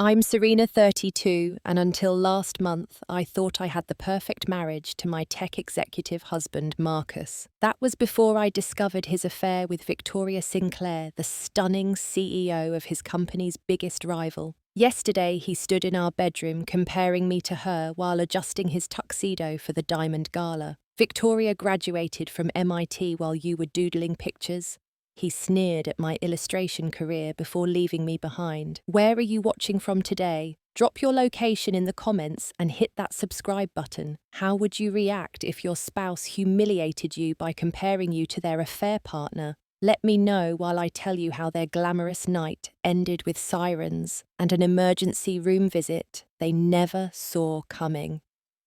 I'm Serena, 32, and until last month, I thought I had the perfect marriage to my tech executive husband, Marcus. That was before I discovered his affair with Victoria Sinclair, the stunning CEO of his company's biggest rival. Yesterday, he stood in our bedroom comparing me to her while adjusting his tuxedo for the Diamond Gala. Victoria graduated from MIT while you were doodling pictures. He sneered at my illustration career before leaving me behind. Where are you watching from today? Drop your location in the comments and hit that subscribe button. How would you react if your spouse humiliated you by comparing you to their affair partner? Let me know while I tell you how their glamorous night ended with sirens and an emergency room visit they never saw coming.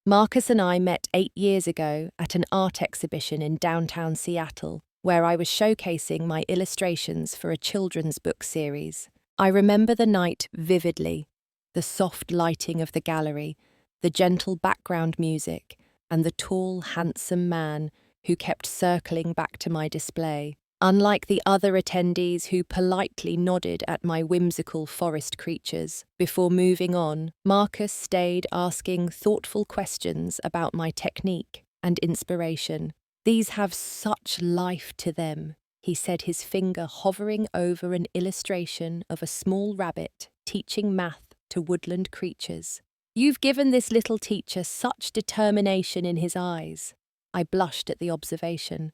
Marcus and I met 8 years ago at an art exhibition in downtown Seattle, where I was showcasing my illustrations for a children's book series. I remember the night vividly, the soft lighting of the gallery, the gentle background music, and the tall, handsome man who kept circling back to my display. Unlike the other attendees who politely nodded at my whimsical forest creatures, before moving on, Marcus stayed asking thoughtful questions about my technique and inspiration. These have such life to them, he said, his finger hovering over an illustration of a small rabbit teaching math to woodland creatures. You've given this little teacher such determination in his eyes. I blushed at the observation.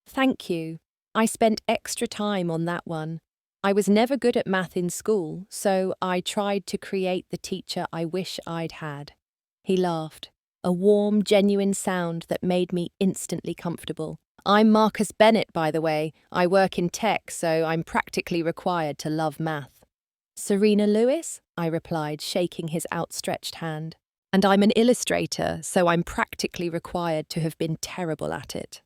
Thank you. I spent extra time on that one. I was never good at math in school, so I tried to create the teacher I wish I'd had. He laughed. A warm, genuine sound that made me instantly comfortable. I'm Marcus Bennett, by the way. I work in tech, so I'm practically required to love math. Serena Lewis? I replied, shaking his outstretched hand. And I'm an illustrator, so I'm practically required to have been terrible at it.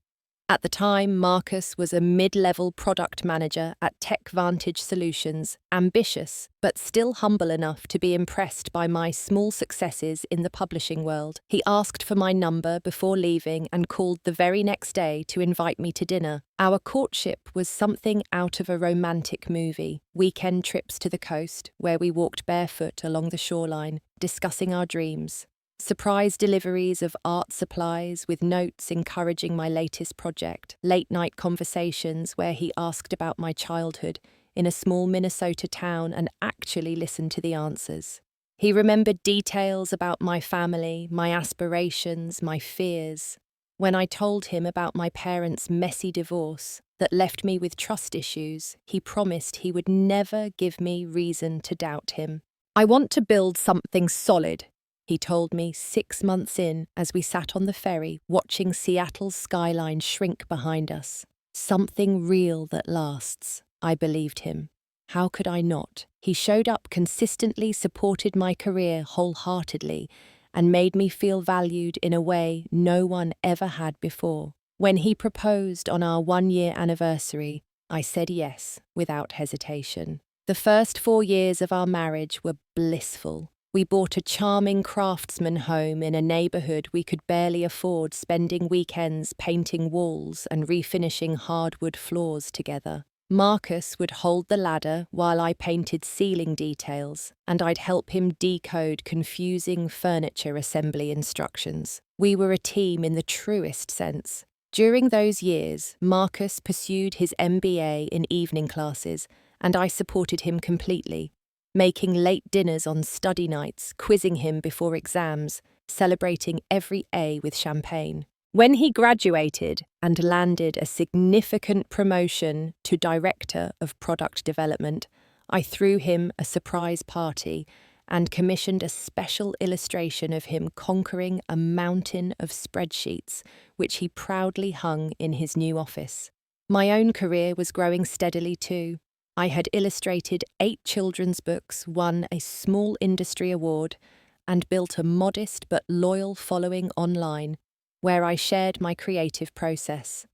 At the time, Marcus was a mid-level product manager at Tech Vantage Solutions, ambitious, but still humble enough to be impressed by my small successes in the publishing world. He asked for my number before leaving and called the very next day to invite me to dinner. Our courtship was something out of a romantic movie. Weekend trips to the coast, where we walked barefoot along the shoreline, discussing our dreams. Surprise deliveries of art supplies with notes encouraging my latest project, late-night conversations where he asked about my childhood in a small Minnesota town and actually listened to the answers. He remembered details about my family, my aspirations, my fears. When I told him about my parents' messy divorce that left me with trust issues, he promised he would never give me reason to doubt him. I want to build something solid, he told me 6 months in as we sat on the ferry watching Seattle's skyline shrink behind us. Something real that lasts. I believed him. How could I not? He showed up consistently, supported my career wholeheartedly, and made me feel valued in a way no one ever had before. When he proposed on our 1-year anniversary, I said yes without hesitation. The first 4 years of our marriage were blissful. We bought a charming craftsman home in a neighborhood we could barely afford, spending weekends painting walls and refinishing hardwood floors together. Marcus would hold the ladder while I painted ceiling details, and I'd help him decode confusing furniture assembly instructions. We were a team in the truest sense. During those years, Marcus pursued his MBA in evening classes, and I supported him completely, making late dinners on study nights, quizzing him before exams, celebrating every A with champagne. When he graduated and landed a significant promotion to Director of Product Development, I threw him a surprise party and commissioned a special illustration of him conquering a mountain of spreadsheets, which he proudly hung in his new office. My own career was growing steadily too. I had illustrated 8 children's books, won a small industry award, and built a modest but loyal following online, where I shared my creative process.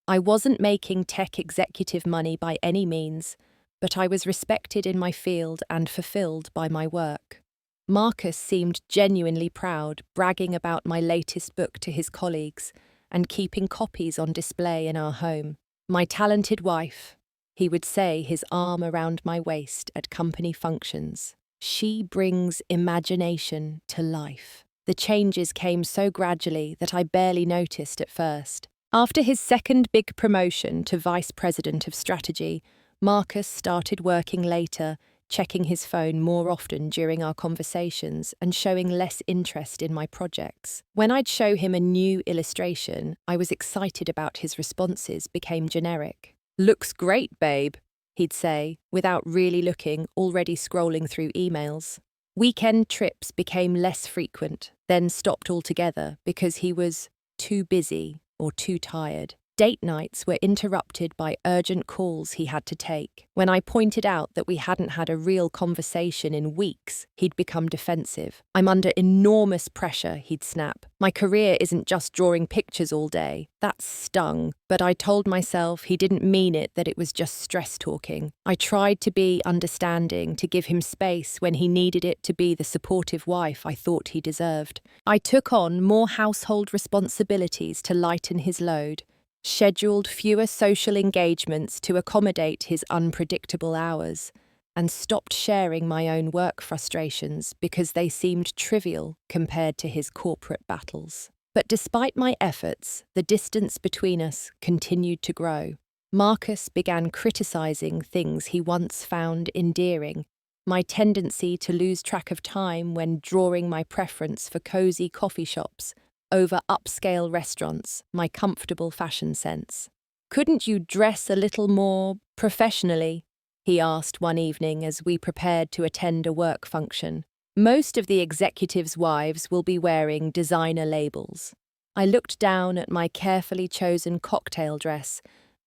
I wasn't making tech executive money by any means, but I was respected in my field and fulfilled by my work. Marcus seemed genuinely proud, bragging about my latest book to his colleagues and keeping copies on display in our home. My talented wife, he would say, his arm around my waist at company functions. She brings imagination to life. The changes came so gradually that I barely noticed at first. After his second big promotion to Vice President of Strategy, Marcus started working later, checking his phone more often during our conversations and showing less interest in my projects. When I'd show him a new illustration, I was excited about his responses became generic. "Looks great, babe," he'd say, without really looking, already scrolling through emails. Weekend trips became less frequent, then stopped altogether because he was too busy or too tired. Date nights were interrupted by urgent calls he had to take. When I pointed out that we hadn't had a real conversation in weeks, he'd become defensive. "I'm under enormous pressure," he'd snap. "My career isn't just drawing pictures all day." That stung, but I told myself he didn't mean it, that it was just stress talking. I tried to be understanding, to give him space when he needed it, to be the supportive wife I thought he deserved. I took on more household responsibilities to lighten his load, scheduled fewer social engagements to accommodate his unpredictable hours, and stopped sharing my own work frustrations because they seemed trivial compared to his corporate battles. But despite my efforts, the distance between us continued to grow. Marcus began criticizing things he once found endearing: my tendency to lose track of time when drawing, my preference for cozy coffee shops over upscale restaurants, my comfortable fashion sense. "Couldn't you dress a little more professionally?" he asked one evening as we prepared to attend a work function. "Most of the executives' wives will be wearing designer labels." I looked down at my carefully chosen cocktail dress,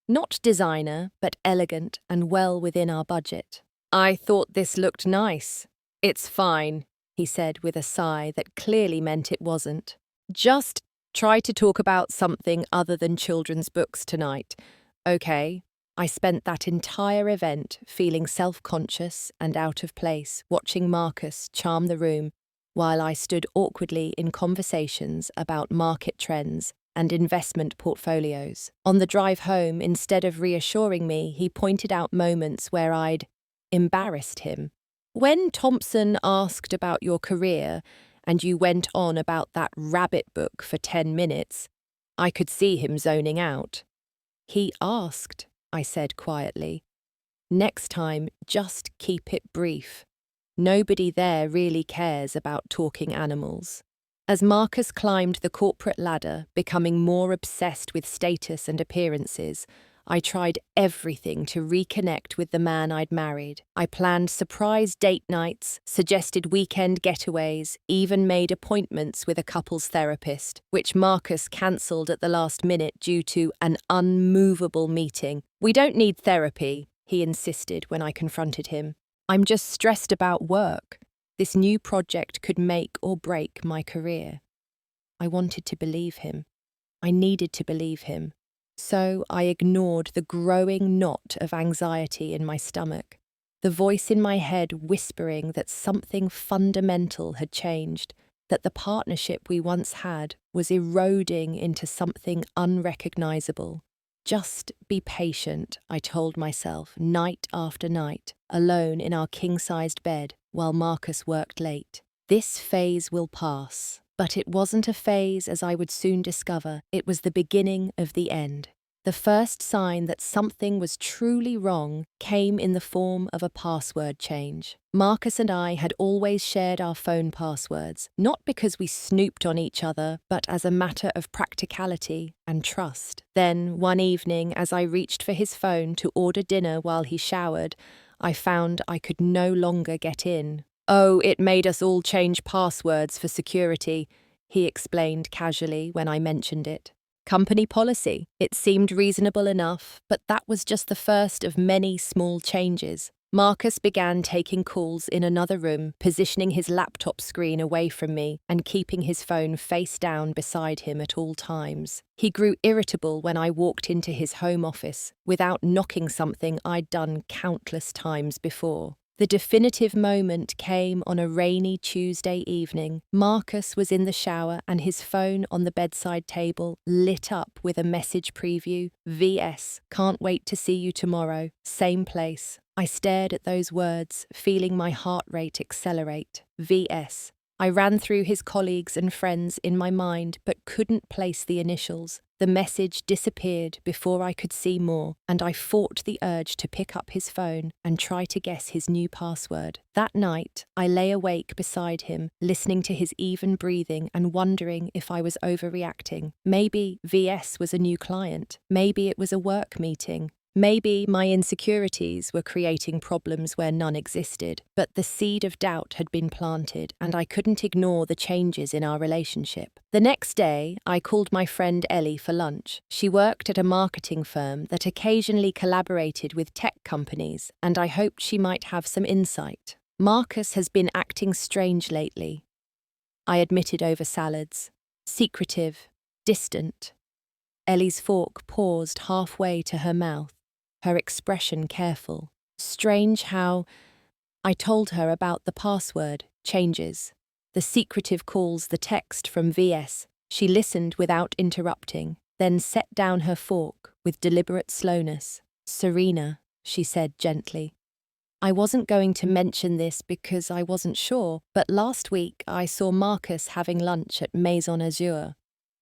not designer, but elegant and well within our budget. "I thought this looked nice." "It's fine," he said with a sigh that clearly meant it wasn't. "Just try to talk about something other than children's books tonight, okay?" I spent that entire event feeling self-conscious and out of place, watching Marcus charm the room while I stood awkwardly in conversations about market trends and investment portfolios. On the drive home, instead of reassuring me, he pointed out moments where I'd embarrassed him. "When Thompson asked about your career, and you went on about that rabbit book for 10 minutes, I could see him zoning out." "He asked," I said quietly. "Next time, just keep it brief. Nobody there really cares about talking animals." As Marcus climbed the corporate ladder, becoming more obsessed with status and appearances, I tried everything to reconnect with the man I'd married. I planned surprise date nights, suggested weekend getaways, even made appointments with a couples therapist, which Marcus cancelled at the last minute due to an unmovable meeting. "We don't need therapy," he insisted when I confronted him. "I'm just stressed about work. This new project could make or break my career." I wanted to believe him. I needed to believe him. So I ignored the growing knot of anxiety in my stomach, the voice in my head whispering that something fundamental had changed, that the partnership we once had was eroding into something unrecognizable. Just be patient, I told myself, night after night, alone in our king-sized bed while Marcus worked late. This phase will pass. But it wasn't a phase, as I would soon discover. It was the beginning of the end. The first sign that something was truly wrong came in the form of a password change. Marcus and I had always shared our phone passwords, not because we snooped on each other, but as a matter of practicality and trust. Then, one evening, as I reached for his phone to order dinner while he showered, I found I could no longer get in. "Oh, it made us all change passwords for security," he explained casually when I mentioned it. "Company policy." It seemed reasonable enough, but that was just the first of many small changes. Marcus began taking calls in another room, positioning his laptop screen away from me and keeping his phone face down beside him at all times. He grew irritable when I walked into his home office without knocking something I'd done countless times before. The definitive moment came on a rainy Tuesday evening. Marcus was in the shower and his phone on the bedside table lit up with a message preview. VS, can't wait to see you tomorrow. Same place. I stared at those words, feeling my heart rate accelerate. VS. I ran through his colleagues and friends in my mind but couldn't place the initials. The message disappeared before I could see more, and I fought the urge to pick up his phone and try to guess his new password. That night, I lay awake beside him, listening to his even breathing and wondering if I was overreacting. Maybe VS was a new client. Maybe it was a work meeting. Maybe my insecurities were creating problems where none existed, but the seed of doubt had been planted and I couldn't ignore the changes in our relationship. The next day, I called my friend Ellie for lunch. She worked at a marketing firm that occasionally collaborated with tech companies, and I hoped she might have some insight. Marcus has been acting strange lately, I admitted over salads. Secretive, distant. Ellie's fork paused halfway to her mouth, her expression careful. Strange how I told her about the password changes, the secretive calls, the text from VS. She listened without interrupting, then set down her fork with deliberate slowness. Serena, she said gently. I wasn't going to mention this because I wasn't sure, but last week I saw Marcus having lunch at Maison Azur.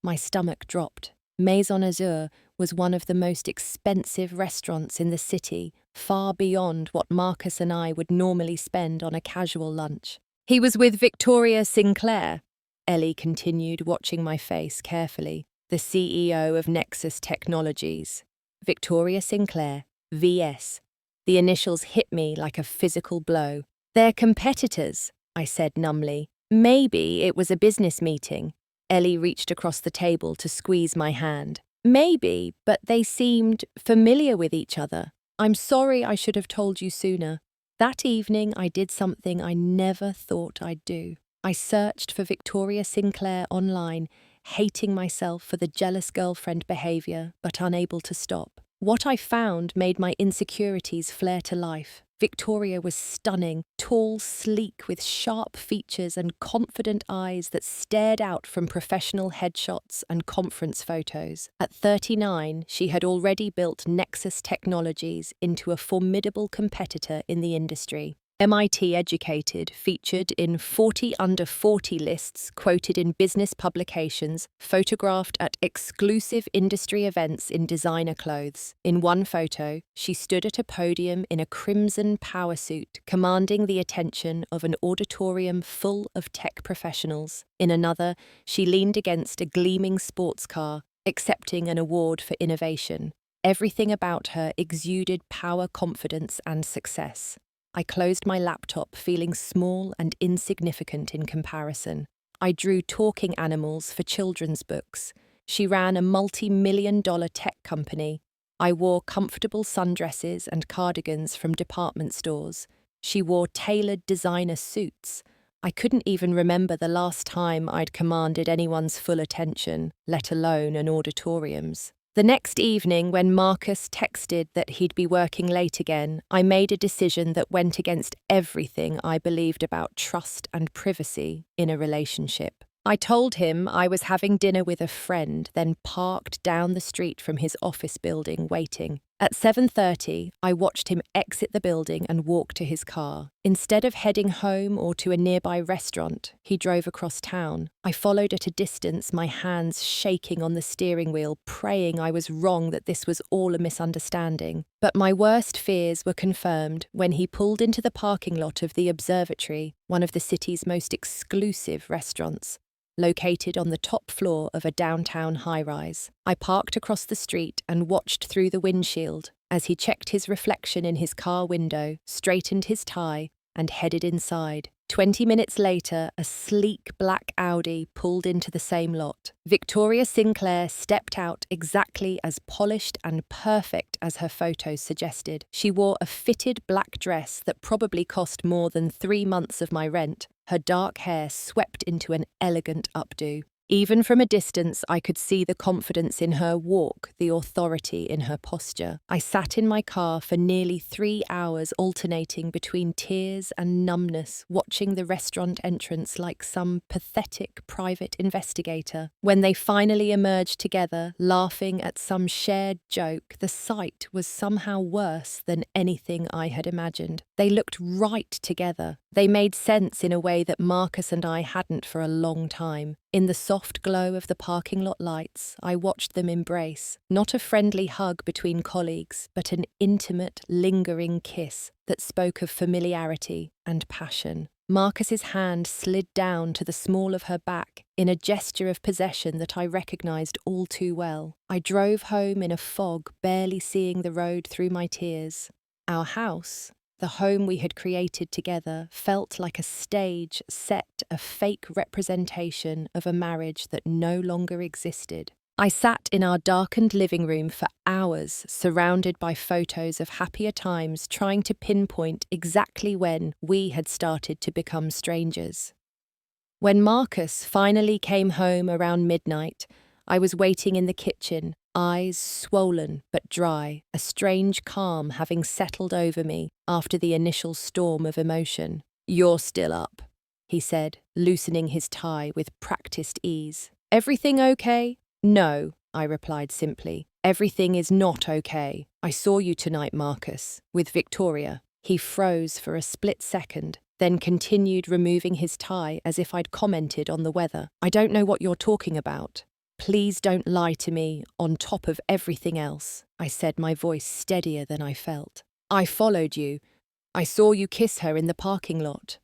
My stomach dropped. Maison Azur was one of the most expensive restaurants in the city, far beyond what Marcus and I would normally spend on a casual lunch. He was with Victoria Sinclair, Ellie continued, watching my face carefully, the CEO of Nexus Technologies. Victoria Sinclair, VS. The initials hit me like a physical blow. They're competitors, I said numbly. Maybe it was a business meeting. Ellie reached across the table to squeeze my hand. Maybe, but they seemed familiar with each other. I'm sorry I should have told you sooner. That evening I did something I never thought I'd do. I searched for Victoria Sinclair online, hating myself for the jealous girlfriend behavior, but unable to stop. What I found made my insecurities flare to life. Victoria was stunning, tall, sleek, with sharp features and confident eyes that stared out from professional headshots and conference photos. At 39, she had already built Nexus Technologies into a formidable competitor in the industry. MIT educated, featured in 40 under 40 lists, quoted in business publications, photographed at exclusive industry events in designer clothes. In one photo, she stood at a podium in a crimson power suit, commanding the attention of an auditorium full of tech professionals. In another, she leaned against a gleaming sports car, accepting an award for innovation. Everything about her exuded power, confidence, and success. I closed my laptop, feeling small and insignificant in comparison. I drew talking animals for children's books. She ran a multi-million-dollar tech company. I wore comfortable sundresses and cardigans from department stores. She wore tailored designer suits. I couldn't even remember the last time I'd commanded anyone's full attention, let alone an auditorium's. The next evening, when Marcus texted that he'd be working late again, I made a decision that went against everything I believed about trust and privacy in a relationship. I told him I was having dinner with a friend, then parked down the street from his office building waiting. At 7:30, I watched him exit the building and walk to his car. Instead of heading home or to a nearby restaurant, he drove across town. I followed at a distance, my hands shaking on the steering wheel, praying I was wrong, that this was all a misunderstanding. But my worst fears were confirmed when he pulled into the parking lot of the Observatory, one of the city's most exclusive restaurants, located on the top floor of a downtown high-rise. I parked across the street and watched through the windshield as he checked his reflection in his car window, straightened his tie, and headed inside. 20 minutes later, a sleek black Audi pulled into the same lot. Victoria Sinclair stepped out exactly as polished and perfect as her photos suggested. She wore a fitted black dress that probably cost more than 3 months of my rent. Her dark hair swept into an elegant updo. Even from a distance, I could see the confidence in her walk, the authority in her posture. I sat in my car for nearly 3 hours, alternating between tears and numbness, watching the restaurant entrance like some pathetic private investigator. When they finally emerged together, laughing at some shared joke, the sight was somehow worse than anything I had imagined. They looked right together. They made sense in a way that Marcus and I hadn't for a long time. In the soft glow of the parking lot lights, I watched them embrace, not a friendly hug between colleagues, but an intimate, lingering kiss that spoke of familiarity and passion. Marcus's hand slid down to the small of her back in a gesture of possession that I recognized all too well. I drove home in a fog, barely seeing the road through my tears. Our house, the home we had created together, felt like a stage set, a fake representation of a marriage that no longer existed. I sat in our darkened living room for hours, surrounded by photos of happier times, trying to pinpoint exactly when we had started to become strangers. When Marcus finally came home around midnight, I was waiting in the kitchen, eyes swollen but dry, a strange calm having settled over me after the initial storm of emotion. "You're still up," he said, loosening his tie with practiced ease. "Everything okay?" "No," I replied simply. "Everything is not okay. I saw you tonight, Marcus, with Victoria." He froze for a split second, then continued removing his tie as if I'd commented on the weather. "I don't know what you're talking about. Please don't lie to me on top of everything else," I said, my voice steadier than I felt. "I followed you. I saw you kiss her in the parking lot."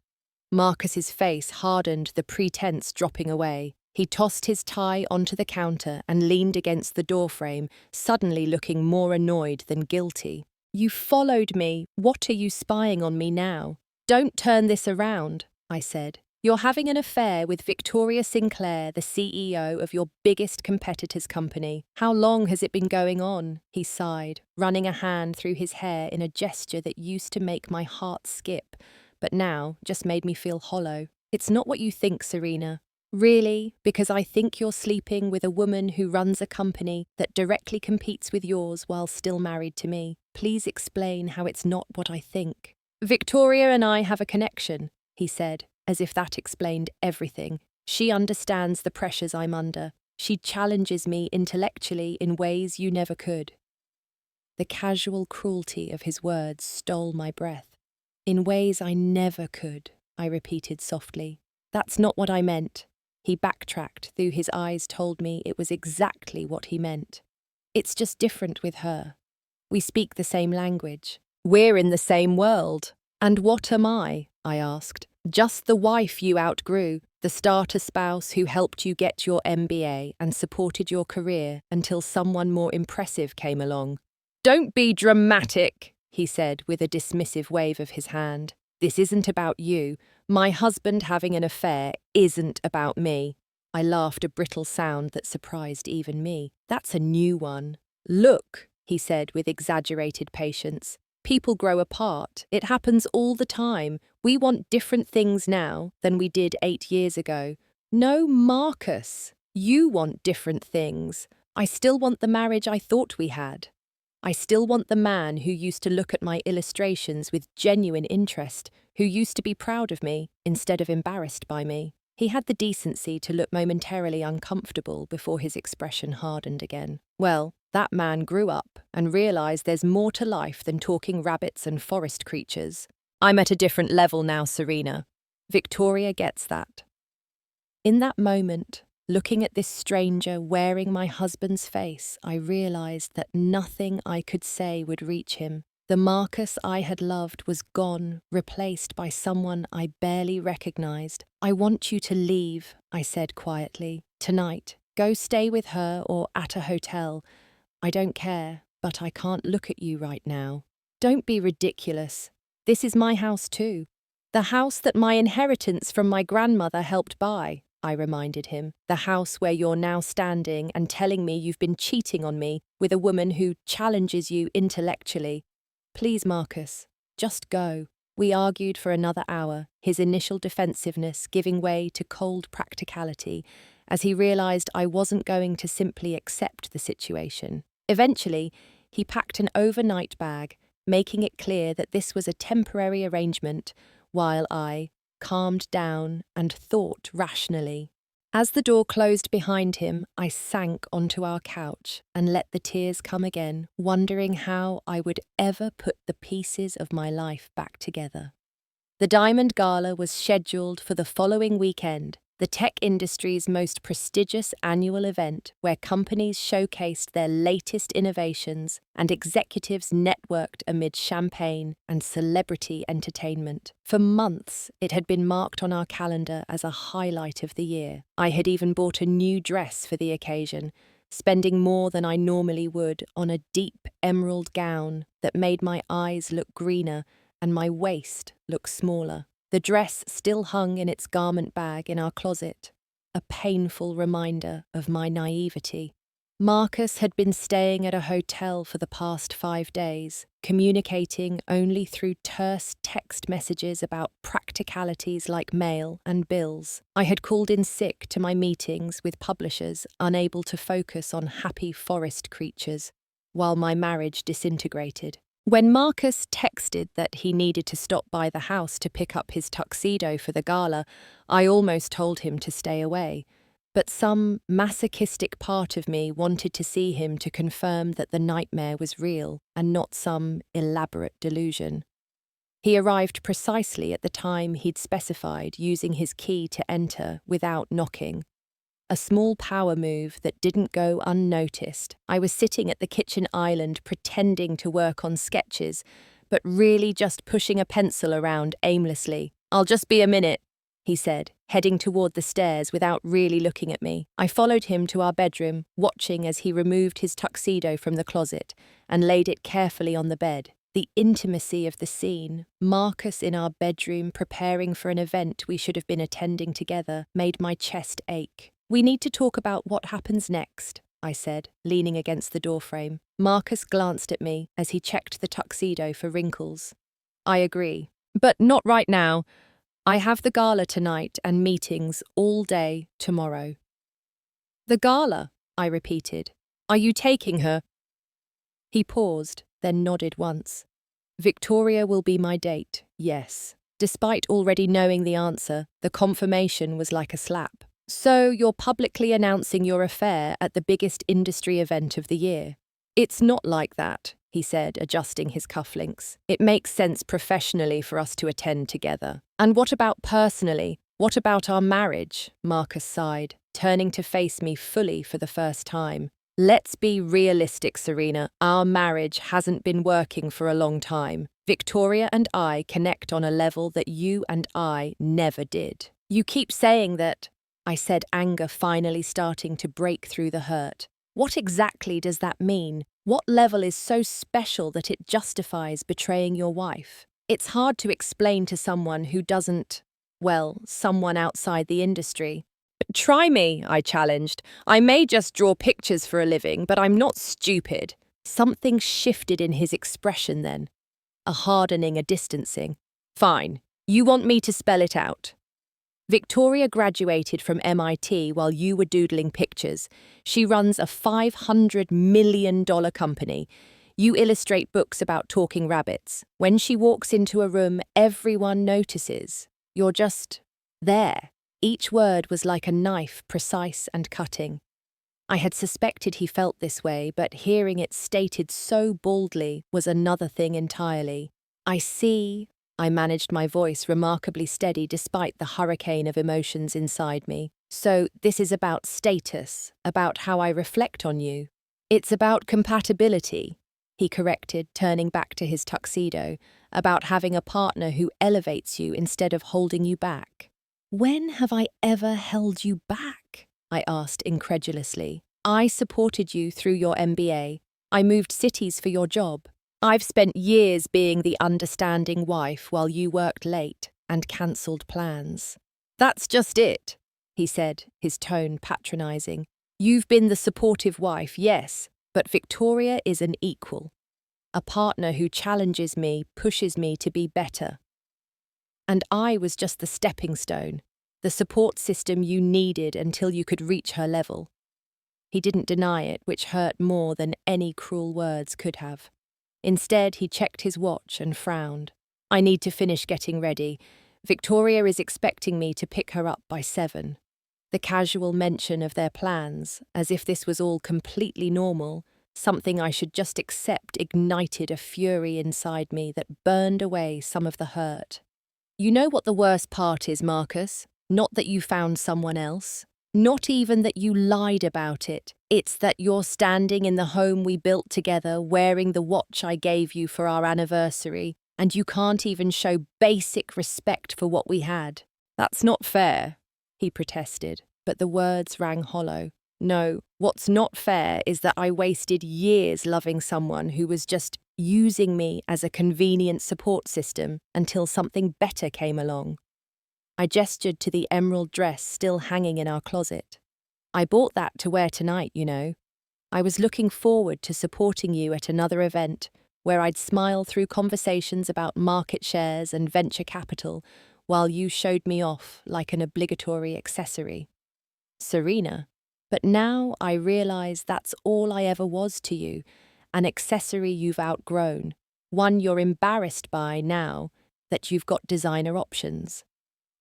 Marcus's face hardened, the pretense dropping away. He tossed his tie onto the counter and leaned against the doorframe, suddenly looking more annoyed than guilty. "You followed me. What are you spying on me now?" "Don't turn this around," I said. "You're having an affair with Victoria Sinclair, the CEO of your biggest competitor's company. How long has it been going on?" He sighed, running a hand through his hair in a gesture that used to make my heart skip, but now just made me feel hollow. "It's not what you think, Serena. Really, because I think you're sleeping with a woman who runs a company that directly competes with yours while still married to me. Please explain how it's not what I think." "Victoria and I have a connection," he said, as if that explained everything. "She understands the pressures I'm under. She challenges me intellectually in ways you never could." The casual cruelty of his words stole my breath. "In ways I never could," I repeated softly. "That's not what I meant." He backtracked, though his eyes told me it was exactly what he meant. "It's just different with her. We speak the same language. We're in the same world." "And what am I?" I asked. "Just the wife you outgrew, the starter spouse who helped you get your MBA and supported your career until someone more impressive came along." "Don't be dramatic," he said with a dismissive wave of his hand. "This isn't about you. My husband having an affair isn't about me." I laughed, a brittle sound that surprised even me. "That's a new one." "Look," he said with exaggerated patience. "People grow apart. It happens all the time. We want different things now than we did 8 years ago." "No, Marcus. You want different things. I still want the marriage I thought we had. I still want the man who used to look at my illustrations with genuine interest, who used to be proud of me instead of embarrassed by me." He had the decency to look momentarily uncomfortable before his expression hardened again. "Well, that man grew up and realized there's more to life than talking rabbits and forest creatures. I'm at a different level now, Serena. Victoria gets that." In that moment, looking at this stranger wearing my husband's face, I realized that nothing I could say would reach him. The Marcus I had loved was gone, replaced by someone I barely recognized. "I want you to leave," I said quietly. "Tonight. Go stay with her or at a hotel. I don't care, but I can't look at you right now." "Don't be ridiculous. This is my house too. The house that my inheritance from my grandmother helped buy," I reminded him. "The house where you're now standing and telling me you've been cheating on me with a woman who challenges you intellectually. Please, Marcus, just go." We argued for another hour, his initial defensiveness giving way to cold practicality, as he realized I wasn't going to simply accept the situation. Eventually, he packed an overnight bag, making it clear that this was a temporary arrangement, while I calmed down and thought rationally. As the door closed behind him, I sank onto our couch and let the tears come again, wondering how I would ever put the pieces of my life back together. The Diamond Gala was scheduled for the following weekend, the tech industry's most prestigious annual event where companies showcased their latest innovations and executives networked amid champagne and celebrity entertainment. For months, it had been marked on our calendar as a highlight of the year. I had even bought a new dress for the occasion, spending more than I normally would on a deep emerald gown that made my eyes look greener and my waist look smaller. The dress still hung in its garment bag in our closet, a painful reminder of my naivety. Marcus had been staying at a hotel for the past 5 days, communicating only through terse text messages about practicalities like mail and bills. I had called in sick to my meetings with publishers, unable to focus on happy forest creatures, while my marriage disintegrated. When Marcus texted that he needed to stop by the house to pick up his tuxedo for the gala, I almost told him to stay away. But some masochistic part of me wanted to see him to confirm that the nightmare was real and not some elaborate delusion. He arrived precisely at the time he'd specified, using his key to enter without knocking. A small power move that didn't go unnoticed. I was sitting at the kitchen island pretending to work on sketches, but really just pushing a pencil around aimlessly. "I'll just be a minute," he said, heading toward the stairs without really looking at me. I followed him to our bedroom, watching as he removed his tuxedo from the closet and laid it carefully on the bed. The intimacy of the scene, Marcus in our bedroom preparing for an event we should have been attending together, made my chest ache. "We need to talk about what happens next," I said, leaning against the doorframe. Marcus glanced at me as he checked the tuxedo for wrinkles. "I agree. But not right now. I have the gala tonight and meetings all day tomorrow." "The gala," I repeated. "Are you taking her?" He paused, then nodded once. "Victoria will be my date, yes." Despite already knowing the answer, the confirmation was like a slap. "So you're publicly announcing your affair at the biggest industry event of the year?" "It's not like that," he said, adjusting his cufflinks. "It makes sense professionally for us to attend together." "And what about personally? What about our marriage?" Marcus sighed, turning to face me fully for the first time. "Let's be realistic, Serena. Our marriage hasn't been working for a long time. Victoria and I connect on a level that you and I never did." "You keep saying that," I said, anger finally starting to break through the hurt. "What exactly does that mean? What level is so special that it justifies betraying your wife?" It's hard to explain to someone who doesn't, well, someone outside the industry. "Try me," I challenged. "I may just draw pictures for a living, but I'm not stupid." Something shifted in his expression then. A hardening, a distancing. "Fine. You want me to spell it out?" "Victoria graduated from MIT while you were doodling pictures. She runs a $500 million company. You illustrate books about talking rabbits. When she walks into a room, everyone notices. You're just there." Each word was like a knife, precise and cutting. I had suspected he felt this way, but hearing it stated so baldly was another thing entirely. "I see." I managed my voice remarkably steady despite the hurricane of emotions inside me. "So this is about status, about how I reflect on you." "It's about compatibility," he corrected, turning back to his tuxedo, "about having a partner who elevates you instead of holding you back." "When have I ever held you back?" I asked incredulously. "I supported you through your MBA. I moved cities for your job. I've spent years being the understanding wife while you worked late and cancelled plans." "That's just it," he said, his tone patronizing. "You've been the supportive wife, yes, but Victoria is an equal. A partner who challenges me, pushes me to be better. And I was just the stepping stone. the support system you needed until you could reach her level. He didn't deny it, which hurt more than any cruel words could have. Instead, he checked his watch and frowned. I need to finish getting ready. Victoria is expecting me to pick her up by 7. The casual mention of their plans, as if this was all completely normal, something I should just accept, ignited a fury inside me that burned away some of the hurt. You know what the worst part is, Marcus? Not that you found someone else. Not even that you lied about it. It's that you're standing in the home we built together, wearing the watch I gave you for our anniversary, and you can't even show basic respect for what we had. That's not fair, he protested, but the words rang hollow. No, what's not fair is that I wasted years loving someone who was just using me as a convenient support system until something better came along. I gestured to the emerald dress still hanging in our closet. I bought that to wear tonight, you know. I was looking forward to supporting you at another event where I'd smile through conversations about market shares and venture capital while you showed me off like an obligatory accessory. Serena. But now I realize that's all I ever was to you, an accessory you've outgrown, one you're embarrassed by now that you've got designer options.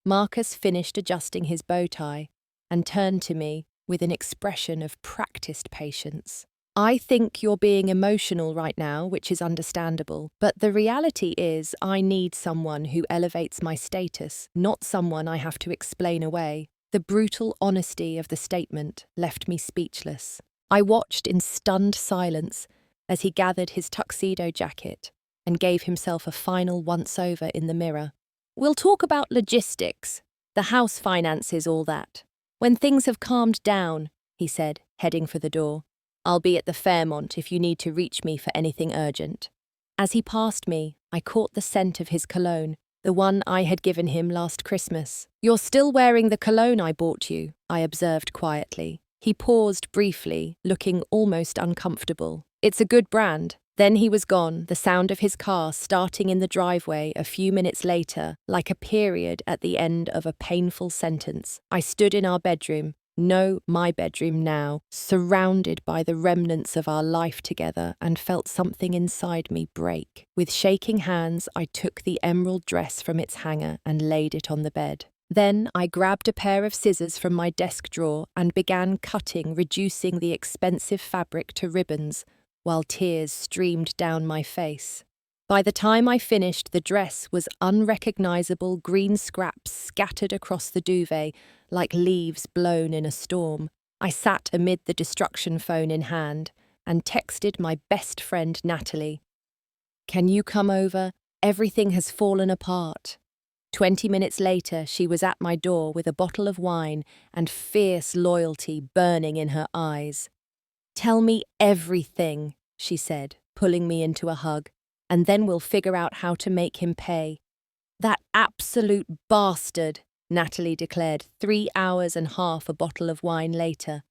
Marcus finished adjusting his bow tie and turned to me with an expression of practiced patience. I think you're being emotional right now, which is understandable, but the reality is I need someone who elevates my status, not someone I have to explain away. The brutal honesty of the statement left me speechless. I watched in stunned silence as he gathered his tuxedo jacket and gave himself a final once-over in the mirror. We'll talk about logistics, the house finances, all that. When things have calmed down, he said, heading for the door. I'll be at the Fairmont if you need to reach me for anything urgent. As he passed me, I caught the scent of his cologne, the one I had given him last Christmas. You're still wearing the cologne I bought you, I observed quietly. He paused briefly, looking almost uncomfortable. It's a good brand. Then he was gone, the sound of his car starting in the driveway a few minutes later, like a period at the end of a painful sentence. I stood in our bedroom, no, my bedroom now, surrounded by the remnants of our life together, and felt something inside me break. With shaking hands, I took the emerald dress from its hanger and laid it on the bed. Then I grabbed a pair of scissors from my desk drawer and began cutting, reducing the expensive fabric to ribbons, while tears streamed down my face. By the time I finished, the dress was unrecognizable green scraps scattered across the duvet like leaves blown in a storm. I sat amid the destruction phone in hand and texted my best friend Natalie. Can you come over? Everything has fallen apart. 20 minutes later, she was at my door with a bottle of wine and fierce loyalty burning in her eyes. Tell me everything, she said, pulling me into a hug, and then we'll figure out how to make him pay. That absolute bastard, Natalie declared 3 hours and half a bottle of wine later.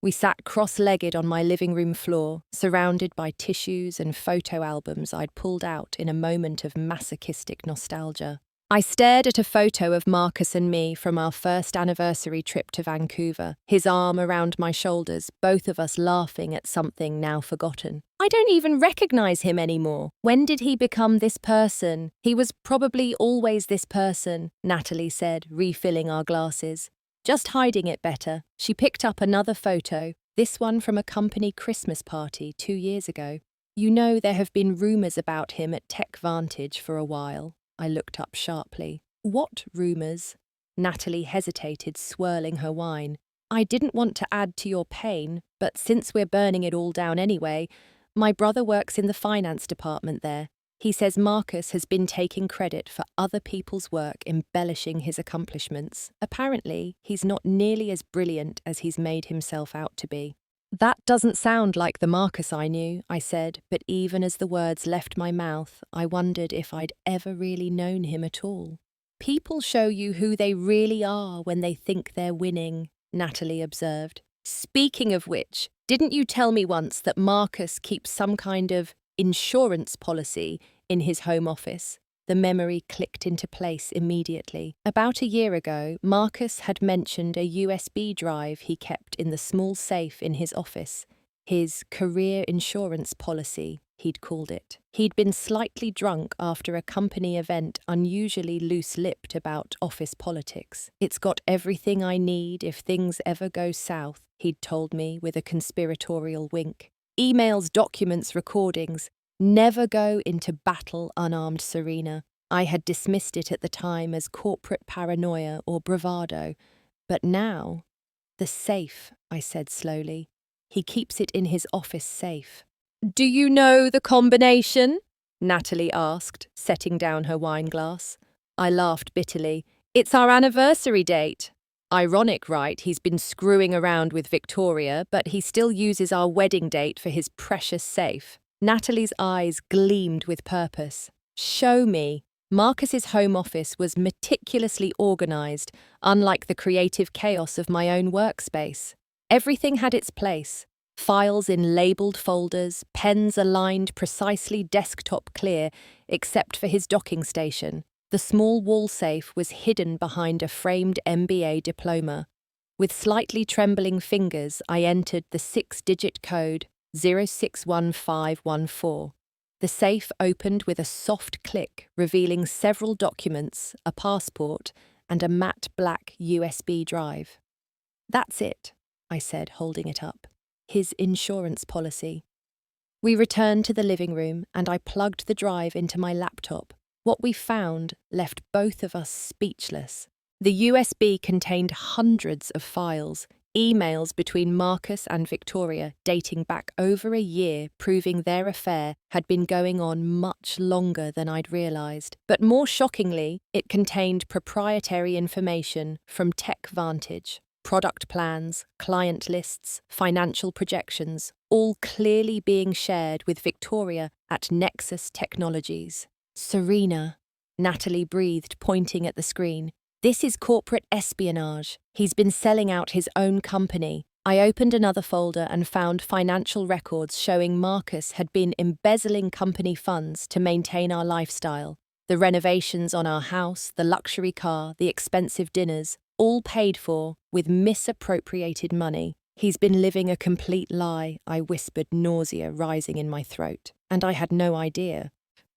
We sat cross-legged on my living room floor, surrounded by tissues and photo albums I'd pulled out in a moment of masochistic nostalgia. I stared at a photo of Marcus and me from our first anniversary trip to Vancouver, his arm around my shoulders, both of us laughing at something now forgotten. I don't even recognize him anymore. When did he become this person? He was probably always this person, Natalie said, refilling our glasses. Just hiding it better. She picked up another photo, this one from a company Christmas party 2 years ago. You know there have been rumors about him at Tech Vantage for a while. I looked up sharply. What rumours? Natalie hesitated, swirling her wine. I didn't want to add to your pain, but since we're burning it all down anyway, my brother works in the finance department there. He says Marcus has been taking credit for other people's work embellishing his accomplishments. Apparently, he's not nearly as brilliant as he's made himself out to be. That doesn't sound like the Marcus I knew, I said, but even as the words left my mouth, I wondered if I'd ever really known him at all. People show you who they really are when they think they're winning, Natalie observed. Speaking of which, didn't you tell me once that Marcus keeps some kind of insurance policy in his home office? The memory clicked into place immediately. About a year ago, Marcus had mentioned a USB drive he kept in the small safe in his office. His career insurance policy, he'd called it. He'd been slightly drunk after a company event, unusually loose-lipped about office politics. "It's got everything I need if things ever go south," he'd told me with a conspiratorial wink. "Emails, documents, recordings. Never go into battle unarmed, Serena." I had dismissed it at the time as corporate paranoia or bravado, but now, "The safe," I said slowly. "He keeps it in his office safe." "Do you know the combination?" Natalie asked, setting down her wine glass. I laughed bitterly. "It's our anniversary date." Ironic, right? He's been screwing around with Victoria, but he still uses our wedding date for his precious safe. Natalie's eyes gleamed with purpose. "Show me." Marcus's home office was meticulously organized, unlike the creative chaos of my own workspace. Everything had its place. Files in labelled folders, pens aligned precisely desktop clear, except for his docking station. The small wall safe was hidden behind a framed MBA diploma. With slightly trembling fingers, I entered the 6-digit code 061514. The safe opened with a soft click, revealing several documents, a passport, and a matte black USB drive. "That's it," I said, holding it up. "His insurance policy." We returned to the living room, and I plugged the drive into my laptop. What we found left both of us speechless. The USB contained hundreds of files, emails between Marcus and Victoria dating back over a year, proving their affair had been going on much longer than I'd realised. But more shockingly, it contained proprietary information from TechVantage. Product plans, client lists, financial projections, all clearly being shared with Victoria at Nexus Technologies. "Serena," Natalie breathed, pointing at the screen. "This is corporate espionage. He's been selling out his own company." I opened another folder and found financial records showing Marcus had been embezzling company funds to maintain our lifestyle. The renovations on our house, the luxury car, the expensive dinners, all paid for with misappropriated money. "He's been living a complete lie," I whispered, nausea rising in my throat. And I had no idea.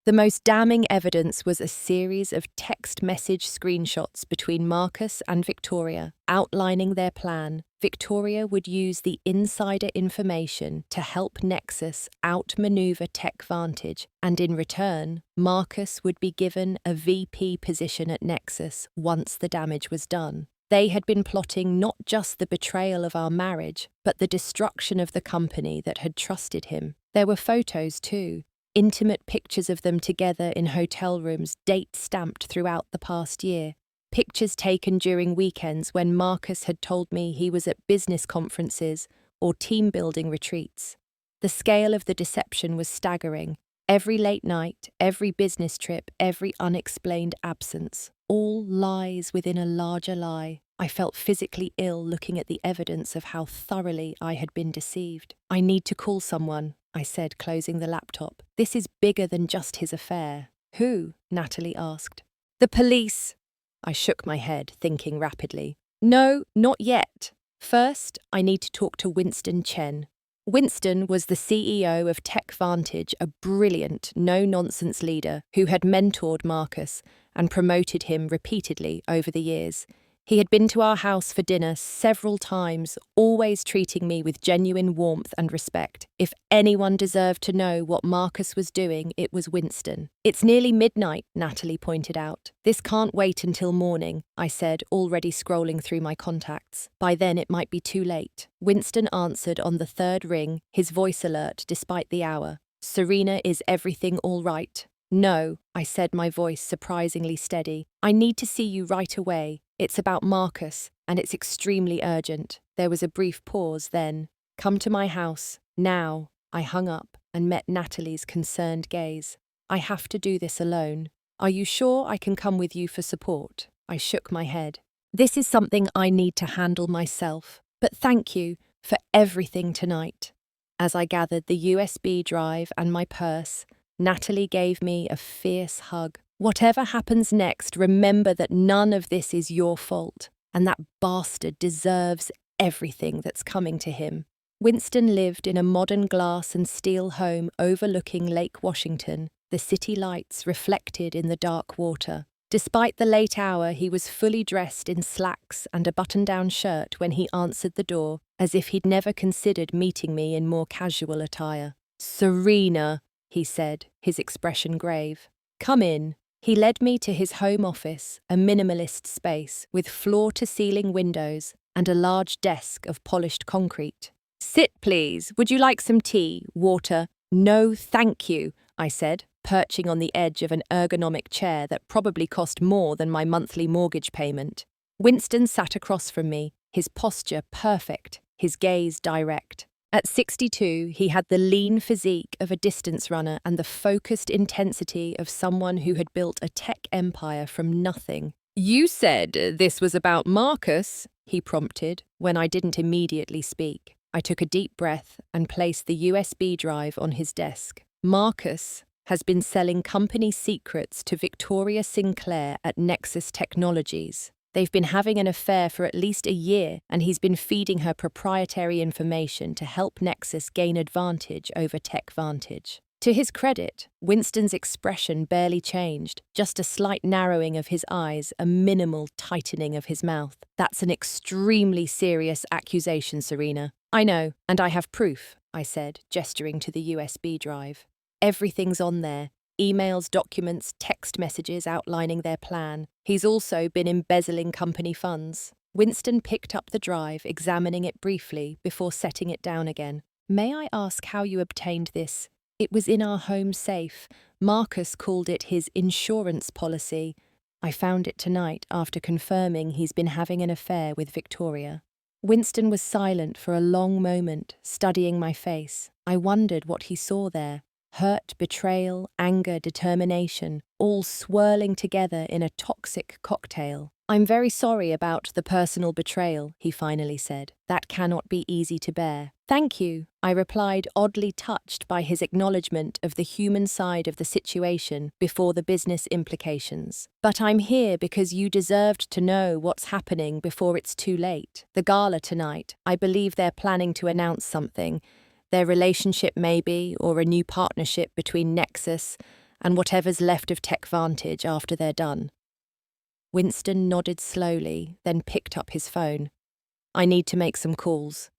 The most damning evidence was a series of text message screenshots between Marcus and Victoria, outlining their plan. Victoria would use the insider information to help Nexus outmaneuver TechVantage, and in return, Marcus would be given a VP position at Nexus once the damage was done. They had been plotting not just the betrayal of our marriage, but the destruction of the company that had trusted him. There were photos too. Intimate pictures of them together in hotel rooms, date-stamped throughout the past year. Pictures taken during weekends when Marcus had told me he was at business conferences or team-building retreats. The scale of the deception was staggering. Every late night, every business trip, every unexplained absence. All lies within a larger lie. I felt physically ill looking at the evidence of how thoroughly I had been deceived. "I need to call someone," I said, closing the laptop. "This is bigger than just his affair." "Who?" Natalie asked. "The police." I shook my head, thinking rapidly. "No, not yet. First, I need to talk to Winston Chen." Winston was the CEO of TechVantage, a brilliant, no-nonsense leader who had mentored Marcus and promoted him repeatedly over the years. He had been to our house for dinner several times, always treating me with genuine warmth and respect. If anyone deserved to know what Marcus was doing, it was Winston. "It's nearly midnight," Natalie pointed out. "This can't wait until morning," I said, already scrolling through my contacts. By then it might be too late. Winston answered on the third ring, his voice alert despite the hour. "Serena, is everything all right?" "No," I said, my voice surprisingly steady. "I need to see you right away. It's about Marcus, and it's extremely urgent." There was a brief pause, then, "Come to my house, now." I hung up and met Natalie's concerned gaze. "I have to do this alone. Are you sure I can come with you for support?" I shook my head. "This is something I need to handle myself, but thank you for everything tonight." As I gathered the USB drive and my purse, Natalie gave me a fierce hug. Whatever happens next, remember that none of this is your fault, and that bastard deserves everything that's coming to him. Winston lived in a modern glass and steel home overlooking Lake Washington, the city lights reflected in the dark water. Despite the late hour, he was fully dressed in slacks and a button-down shirt when he answered the door, as if he'd never considered meeting me in more casual attire. "Serena," he said, his expression grave. "Come in." He led me to his home office, a minimalist space with floor-to-ceiling windows and a large desk of polished concrete. "Sit, please. Would you like some tea, water?" "No, thank you," I said, perching on the edge of an ergonomic chair that probably cost more than my monthly mortgage payment. Winston sat across from me, his posture perfect, his gaze direct. At 62, he had the lean physique of a distance runner and the focused intensity of someone who had built a tech empire from nothing. "You said this was about Marcus," he prompted, when I didn't immediately speak. I took a deep breath and placed the USB drive on his desk. "Marcus has been selling company secrets to Victoria Sinclair at Nexus Technologies. They've been having an affair for at least a year, and he's been feeding her proprietary information to help Nexus gain advantage over TechVantage." To his credit, Winston's expression barely changed, just a slight narrowing of his eyes, a minimal tightening of his mouth. "That's an extremely serious accusation, Serena." "I know, and I have proof," I said, gesturing to the USB drive. "Everything's on there. Emails, documents, text messages outlining their plan. He's also been embezzling company funds." Winston picked up the drive, examining it briefly before setting it down again. "May I ask how you obtained this?" "It was in our home safe. Marcus called it his insurance policy. I found it tonight after confirming he's been having an affair with Victoria." Winston was silent for a long moment, studying my face. I wondered what he saw there. Hurt, betrayal, anger, determination, all swirling together in a toxic cocktail. "I'm very sorry about the personal betrayal," he finally said. "That cannot be easy to bear." "Thank you," I replied, oddly touched by his acknowledgement of the human side of the situation before the business implications. "But I'm here because you deserved to know what's happening before it's too late. The gala tonight, I believe they're planning to announce something. Their relationship maybe, or a new partnership between Nexus and whatever's left of TechVantage after they're done." Winston nodded slowly, then picked up his phone. "I need to make some calls."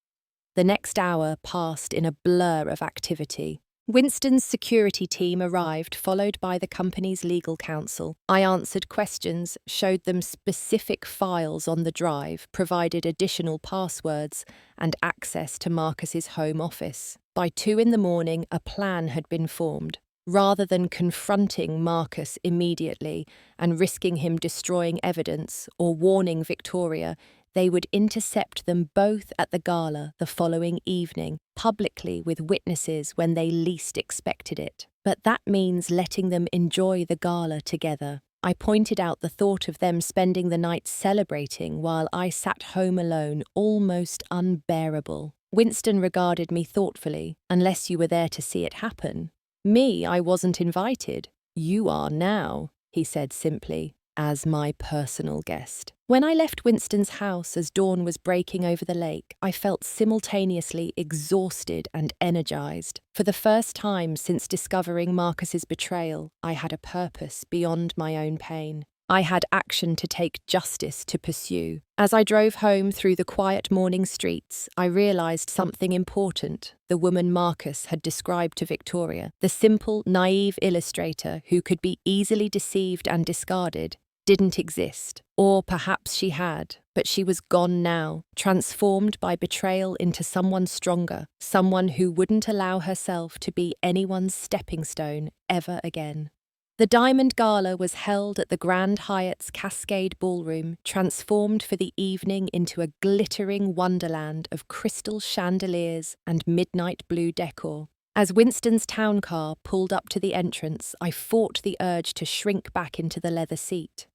The next hour passed in a blur of activity. Winston's security team arrived, followed by the company's legal counsel. I answered questions, showed them specific files on the drive, provided additional passwords, and access to Marcus's home office. By 2 a.m, a plan had been formed. Rather than confronting Marcus immediately and risking him destroying evidence or warning Victoria, they would intercept them both at the gala the following evening, publicly with witnesses when they least expected it. But that means letting them enjoy the gala together. I pointed out the thought of them spending the night celebrating while I sat home alone almost unbearable. Winston regarded me thoughtfully. "Unless you were there to see it happen." "Me, I wasn't invited." "You are now," he said simply, "as my personal guest." When I left Winston's house as dawn was breaking over the lake, I felt simultaneously exhausted and energized. For the first time since discovering Marcus's betrayal, I had a purpose beyond my own pain. I had action to take, justice to pursue. As I drove home through the quiet morning streets, I realized something important the woman Marcus had described to Victoria, the simple, naive illustrator who could be easily deceived and discarded, didn't exist. Or perhaps she had, but she was gone now, transformed by betrayal into someone stronger, someone who wouldn't allow herself to be anyone's stepping stone ever again. The Diamond Gala was held at the Grand Hyatt's Cascade Ballroom, transformed for the evening into a glittering wonderland of crystal chandeliers and midnight blue decor. As Winston's town car pulled up to the entrance, I fought the urge to shrink back into the leather seat.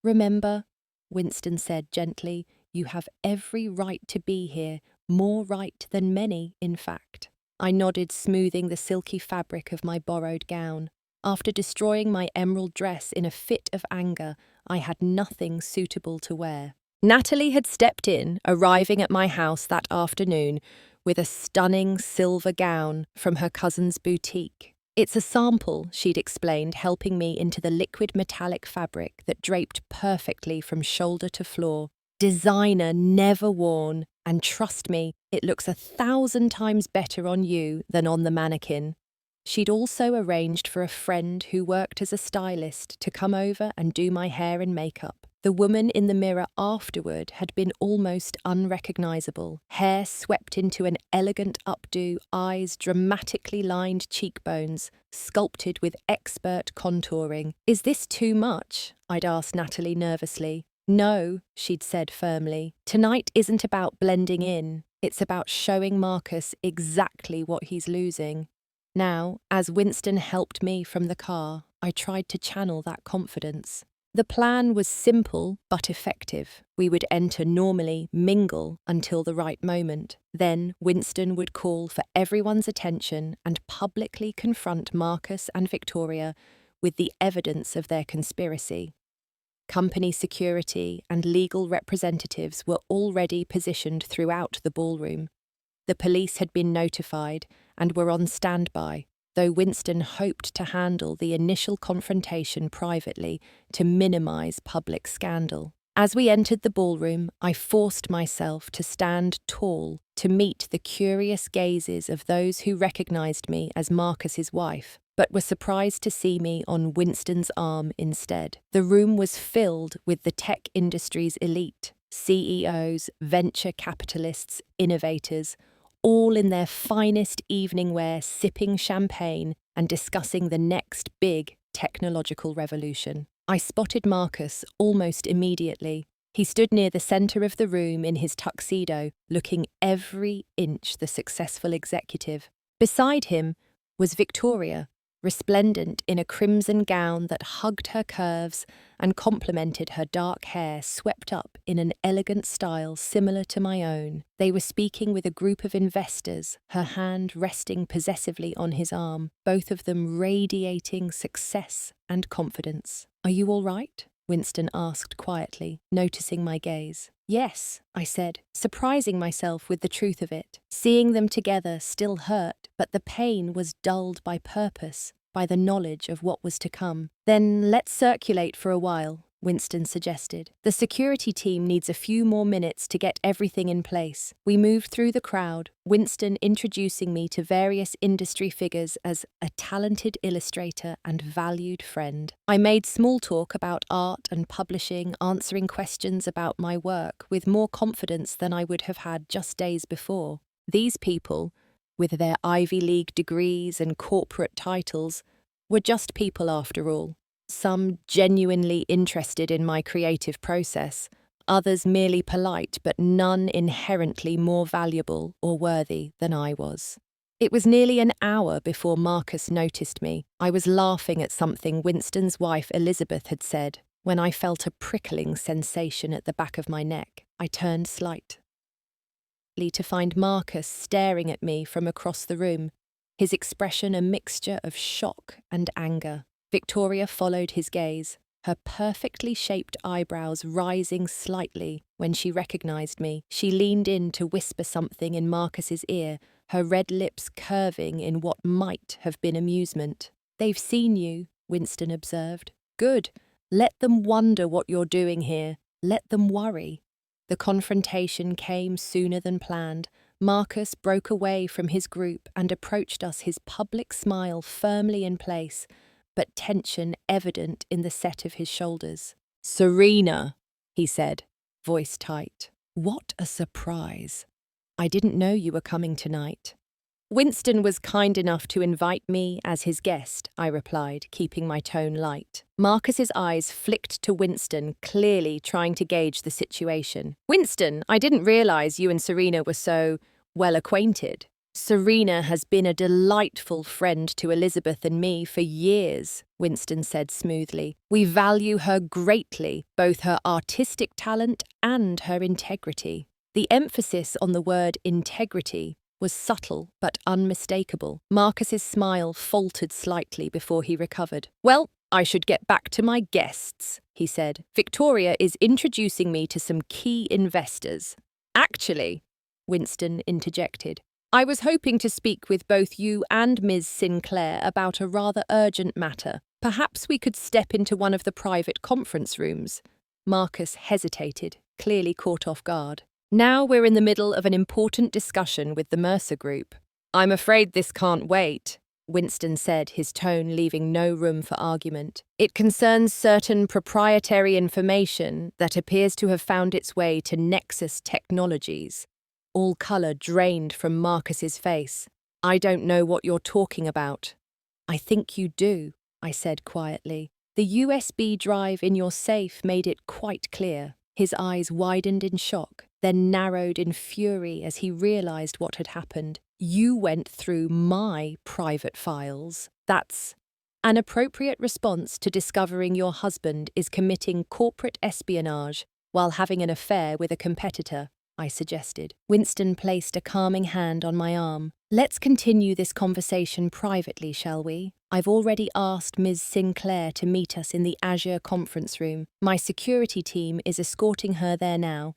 "Remember," Winston said gently, "you have every right to be here, more right than many, in fact." I nodded, smoothing the silky fabric of my borrowed gown. After destroying my emerald dress in a fit of anger, I had nothing suitable to wear. Natalie had stepped in, arriving at my house that afternoon with a stunning silver gown from her cousin's boutique. It's a sample, she'd explained, helping me into the liquid metallic fabric that draped perfectly from shoulder to floor. Designer, never worn, and trust me, it looks 1,000 times better on you than on the mannequin. She'd also arranged for a friend who worked as a stylist to come over and do my hair and makeup. The woman in the mirror afterward had been almost unrecognizable. Hair swept into an elegant updo, eyes dramatically lined cheekbones, sculpted with expert contouring. "Is this too much?" I'd asked Natalie nervously. "No," she'd said firmly. "Tonight isn't about blending in. It's about showing Marcus exactly what he's losing." Now, as Winston helped me from the car, I tried to channel that confidence. The plan was simple but effective. We would enter normally, mingle until the right moment. Then Winston would call for everyone's attention and publicly confront Marcus and Victoria with the evidence of their conspiracy. Company security and legal representatives were already positioned throughout the ballroom. The police had been notified and were on standby, though Winston hoped to handle the initial confrontation privately to minimize public scandal. As we entered the ballroom, I forced myself to stand tall to meet the curious gazes of those who recognized me as Marcus's wife, but were surprised to see me on Winston's arm instead. The room was filled with the tech industry's elite, CEOs, venture capitalists, innovators, all in their finest evening wear, sipping champagne and discussing the next big technological revolution. I spotted Marcus almost immediately. He stood near the center of the room in his tuxedo, looking every inch the successful executive. Beside him was Victoria, resplendent in a crimson gown that hugged her curves and complemented her dark hair swept up in an elegant style similar to my own. They were speaking with a group of investors, her hand resting possessively on his arm, both of them radiating success and confidence. "Are you all right?" Winston asked quietly, noticing my gaze. "Yes," I said, surprising myself with the truth of it. Seeing them together still hurt, but the pain was dulled by purpose, by the knowledge of what was to come. "Then let's circulate for a while," Winston suggested. "The security team needs a few more minutes to get everything in place." We moved through the crowd, Winston introducing me to various industry figures as a talented illustrator and valued friend. I made small talk about art and publishing, answering questions about my work with more confidence than I would have had just days before. These people, with their Ivy League degrees and corporate titles, were just people after all. Some genuinely interested in my creative process, others merely polite, but none inherently more valuable or worthy than I was. It was nearly an hour before Marcus noticed me. I was laughing at something Winston's wife Elizabeth had said when I felt a prickling sensation at the back of my neck. I turned slightly to find Marcus staring at me from across the room, his expression a mixture of shock and anger. Victoria followed his gaze, her perfectly shaped eyebrows rising slightly when she recognized me. She leaned in to whisper something in Marcus's ear, her red lips curving in what might have been amusement. "They've seen you," Winston observed. "Good. Let them wonder what you're doing here. Let them worry." The confrontation came sooner than planned. Marcus broke away from his group and approached us, his public smile firmly in place, but tension evident in the set of his shoulders. "Serena," he said, voice tight. "What a surprise. I didn't know you were coming tonight." "Winston was kind enough to invite me as his guest," I replied, keeping my tone light. Marcus's eyes flicked to Winston, clearly trying to gauge the situation. "Winston, I didn't realize you and Serena were so well acquainted." "Serena has been a delightful friend to Elizabeth and me for years," Winston said smoothly. "We value her greatly, both her artistic talent and her integrity." The emphasis on the word integrity was subtle but unmistakable. Marcus's smile faltered slightly before he recovered. "Well, I should get back to my guests," he said. "Victoria is introducing me to some key investors." "Actually," Winston interjected, "I was hoping to speak with both you and Ms. Sinclair about a rather urgent matter. Perhaps we could step into one of the private conference rooms." Marcus hesitated, clearly caught off guard. "Now we're in the middle of an important discussion with the Mercer Group." "I'm afraid this can't wait," Winston said, his tone leaving no room for argument. "It concerns certain proprietary information that appears to have found its way to Nexus Technologies." All colour drained from Marcus's face. "I don't know what you're talking about." "I think you do," I said quietly. "The USB drive in your safe made it quite clear." His eyes widened in shock, then narrowed in fury as he realised what had happened. "You went through my private files. That's..." "An appropriate response to discovering your husband is committing corporate espionage while having an affair with a competitor," I suggested. Winston placed a calming hand on my arm. "Let's continue this conversation privately, shall we? I've already asked Ms. Sinclair to meet us in the Azure conference room. My security team is escorting her there now."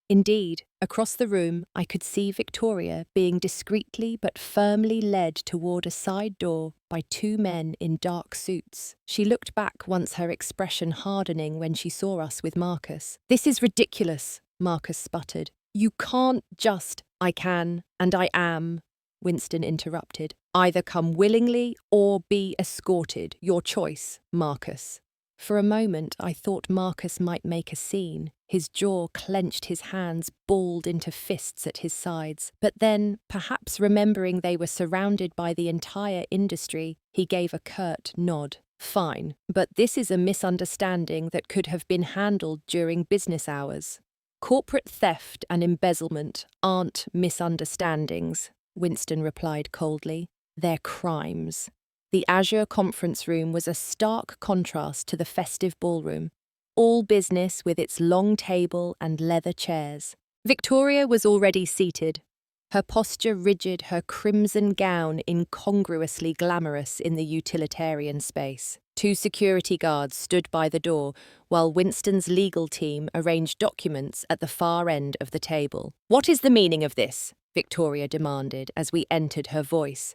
Indeed, across the room, I could see Victoria being discreetly but firmly led toward a side door by two men in dark suits. She looked back once, her expression hardening when she saw us with Marcus. "This is ridiculous," Marcus sputtered. "You can't just..." "I can, and I am," Winston interrupted. "Either come willingly or be escorted. Your choice, Marcus." For a moment, I thought Marcus might make a scene. His jaw clenched, his hands balled into fists at his sides. But then, perhaps remembering they were surrounded by the entire industry, he gave a curt nod. "Fine, but this is a misunderstanding that could have been handled during business hours." "Corporate theft and embezzlement aren't misunderstandings," Winston replied coldly. "They're crimes." The Azure conference room was a stark contrast to the festive ballroom, all business with its long table and leather chairs. Victoria was already seated, her posture rigid, her crimson gown incongruously glamorous in the utilitarian space. Two security guards stood by the door, while Winston's legal team arranged documents at the far end of the table. "What is the meaning of this?" Victoria demanded as we entered, her voice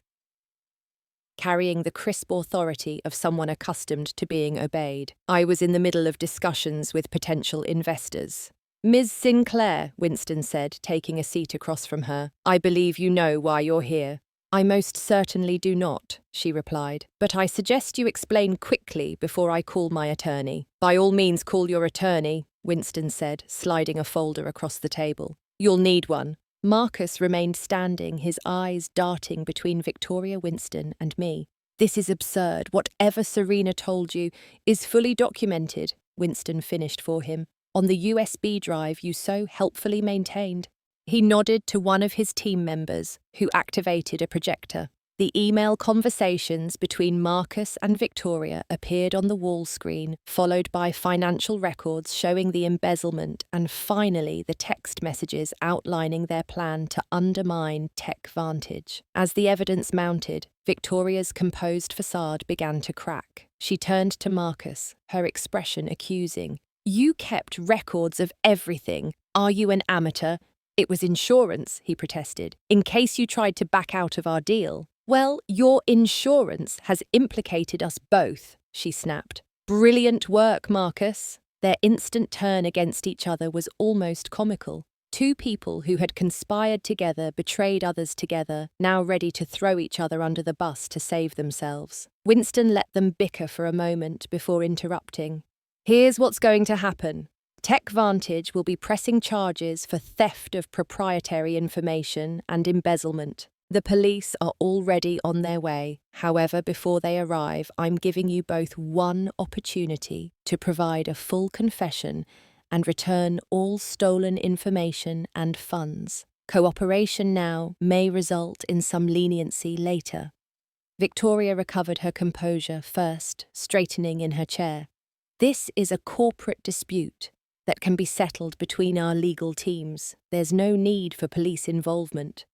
carrying the crisp authority of someone accustomed to being obeyed. I was in the middle of discussions with potential investors. "Ms. Sinclair," Winston said, taking a seat across from her, "I believe you know why you're here." "I most certainly do not," she replied, "but I suggest you explain quickly before I call my attorney." "By all means call your attorney," Winston said, sliding a folder across the table. "You'll need one." Marcus remained standing, his eyes darting between Victoria, Winston, and me. "This is absurd. Whatever Serena told you is fully documented," Winston finished for him, "on the USB drive you so helpfully maintained." He nodded to one of his team members, who activated a projector. The email conversations between Marcus and Victoria appeared on the wall screen, followed by financial records showing the embezzlement and finally the text messages outlining their plan to undermine TechVantage. As the evidence mounted, Victoria's composed facade began to crack. She turned to Marcus, her expression accusing. "You kept records of everything. Are you an amateur?" "It was insurance," he protested, "in case you tried to back out of our deal." "Well, your insurance has implicated us both," she snapped. "Brilliant work, Marcus." Their instant turn against each other was almost comical. Two people who had conspired together, betrayed others together, now ready to throw each other under the bus to save themselves. Winston let them bicker for a moment before interrupting. "Here's what's going to happen. TechVantage will be pressing charges for theft of proprietary information and embezzlement. The police are already on their way. However, before they arrive, I'm giving you both one opportunity to provide a full confession and return all stolen information and funds. Cooperation now may result in some leniency later." Victoria recovered her composure first, straightening in her chair. "This is a corporate dispute that can be settled between our legal teams. There's no need for police involvement."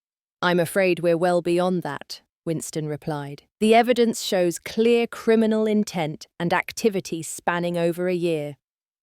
I'm afraid we're well beyond that, Winston replied. The evidence shows clear criminal intent and activity spanning over a year.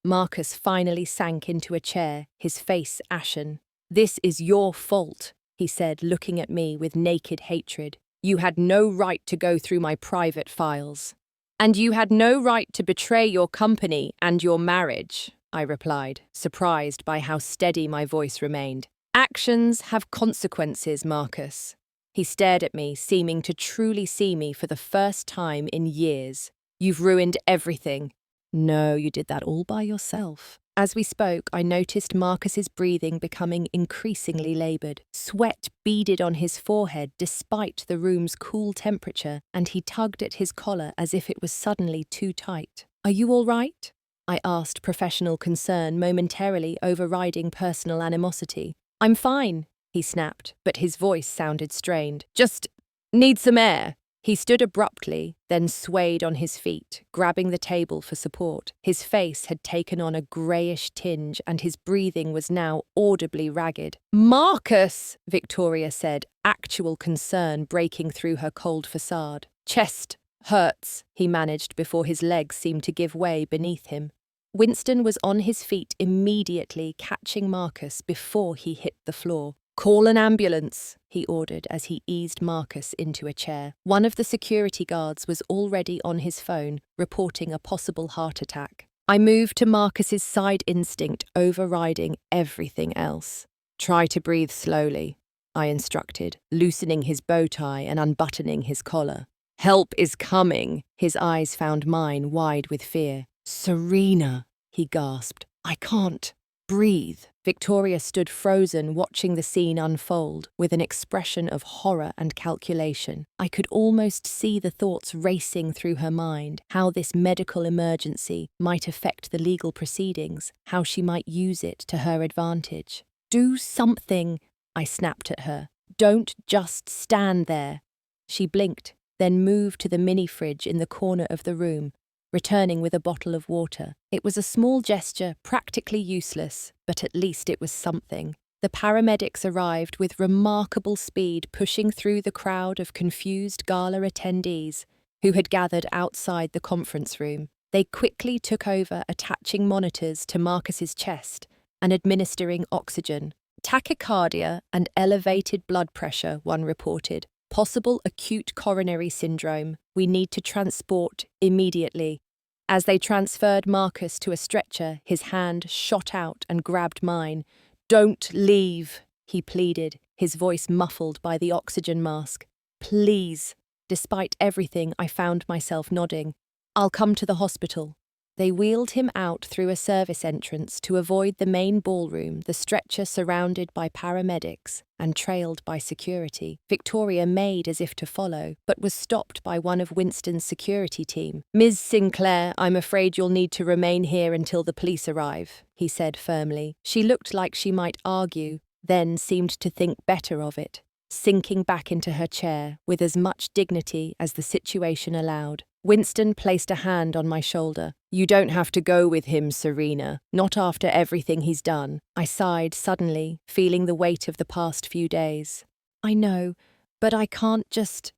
Marcus finally sank into a chair, his face ashen. This is your fault, he said, looking at me with naked hatred. You had no right to go through my private files. And you had no right to betray your company and your marriage, I replied, surprised by how steady my voice remained. Actions have consequences, Marcus. He stared at me, seeming to truly see me for the first time in years. You've ruined everything. No, you did that all by yourself. As we spoke, I noticed Marcus's breathing becoming increasingly laboured. Sweat beaded on his forehead despite the room's cool temperature, and he tugged at his collar as if it was suddenly too tight. Are you all right? I asked, professional concern momentarily overriding personal animosity. I'm fine, he snapped, but his voice sounded strained. Just need some air. He stood abruptly, then swayed on his feet, grabbing the table for support. His face had taken on a greyish tinge, and his breathing was now audibly ragged. Marcus, Victoria said, actual concern breaking through her cold facade. Chest hurts, he managed before his legs seemed to give way beneath him. Winston was on his feet immediately, catching Marcus before he hit the floor. Call an ambulance, he ordered as he eased Marcus into a chair. One of the security guards was already on his phone, reporting a possible heart attack. I moved to Marcus's side instinct, overriding everything else. Try to breathe slowly, I instructed, loosening his bow tie and unbuttoning his collar. Help is coming. His eyes found mine, wide with fear. Serena, he gasped. I can't breathe. Victoria stood frozen, watching the scene unfold, with an expression of horror and calculation. I could almost see the thoughts racing through her mind, how this medical emergency might affect the legal proceedings, how she might use it to her advantage. Do something, I snapped at her. Don't just stand there. She blinked, then moved to the mini-fridge in the corner of the room, returning with a bottle of water. It was a small gesture, practically useless, but at least it was something. The paramedics arrived with remarkable speed, pushing through the crowd of confused gala attendees who had gathered outside the conference room. They quickly took over, attaching monitors to Marcus's chest and administering oxygen. Tachycardia and elevated blood pressure, one reported. Possible acute coronary syndrome. We need to transport immediately. As they transferred Marcus to a stretcher, his hand shot out and grabbed mine. Don't leave, he pleaded, his voice muffled by the oxygen mask. Please. Despite everything, I found myself nodding. I'll come to the hospital. They wheeled him out through a service entrance to avoid the main ballroom, the stretcher surrounded by paramedics and trailed by security. Victoria made as if to follow, but was stopped by one of Winston's security team. Ms. Sinclair, I'm afraid you'll need to remain here until the police arrive, he said firmly. She looked like she might argue, then seemed to think better of it, sinking back into her chair with as much dignity as the situation allowed. Winston placed a hand on my shoulder. You don't have to go with him, Serena. Not after everything he's done. I sighed suddenly, feeling the weight of the past few days. I know, but I can't just...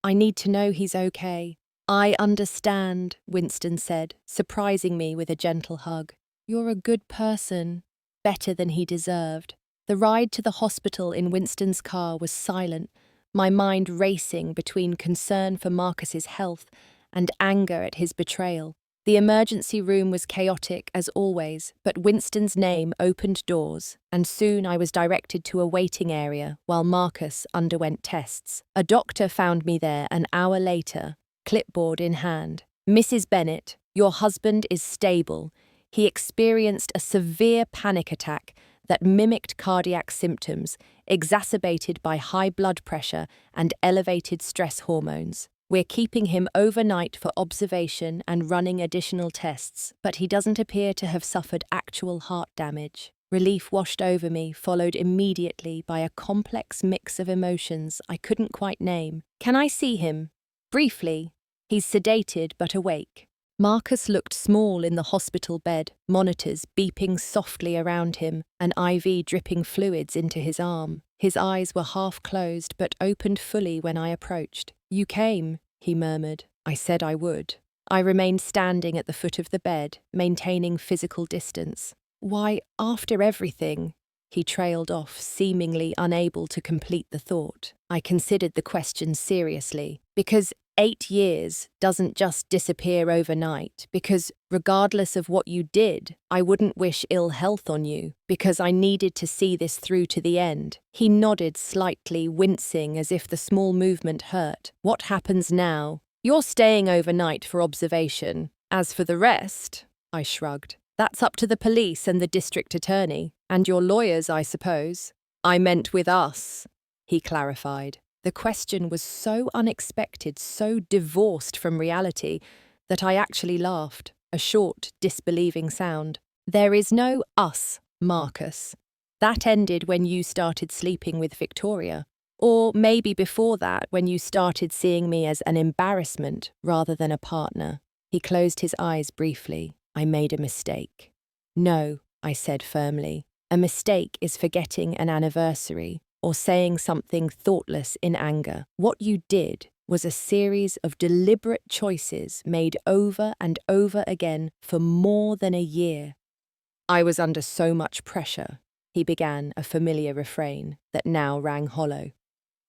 I need to know he's okay. I understand, Winston said, surprising me with a gentle hug. You're a good person. Better than he deserved. The ride to the hospital in Winston's car was silent, my mind racing between concern for Marcus's health and anger at his betrayal. The emergency room was chaotic as always, but Winston's name opened doors, and soon I was directed to a waiting area while Marcus underwent tests. A doctor found me there an hour later, clipboard in hand. Mrs. Bennett, your husband is stable. He experienced a severe panic attack that mimicked cardiac symptoms, exacerbated by high blood pressure and elevated stress hormones. We're keeping him overnight for observation and running additional tests, but he doesn't appear to have suffered actual heart damage. Relief washed over me, followed immediately by a complex mix of emotions I couldn't quite name. Can I see him? Briefly. He's sedated but awake. Marcus looked small in the hospital bed, monitors beeping softly around him, an IV dripping fluids into his arm. His eyes were half closed but opened fully when I approached. "You came," he murmured. "I said I would." I remained standing at the foot of the bed, maintaining physical distance. "Why, after everything," he trailed off, seemingly unable to complete the thought. I considered the question seriously, because 8 years doesn't just disappear overnight, because regardless of what you did, I wouldn't wish ill health on you, because I needed to see this through to the end. He nodded slightly, wincing as if the small movement hurt. "What happens now? You're staying overnight for observation. As for the rest," I shrugged, "that's up to the police and the district attorney, and your lawyers, I suppose." "I meant with us," he clarified. The question was so unexpected, so divorced from reality, that I actually laughed, a short, disbelieving sound. "There is no us, Marcus. That ended when you started sleeping with Victoria. Or maybe before that, when you started seeing me as an embarrassment rather than a partner." He closed his eyes briefly. "I made a mistake." "No," I said firmly. "A mistake is forgetting an anniversary or saying something thoughtless in anger. What you did was a series of deliberate choices made over and over again for more than a year." "I was under so much pressure," he began, a familiar refrain that now rang hollow.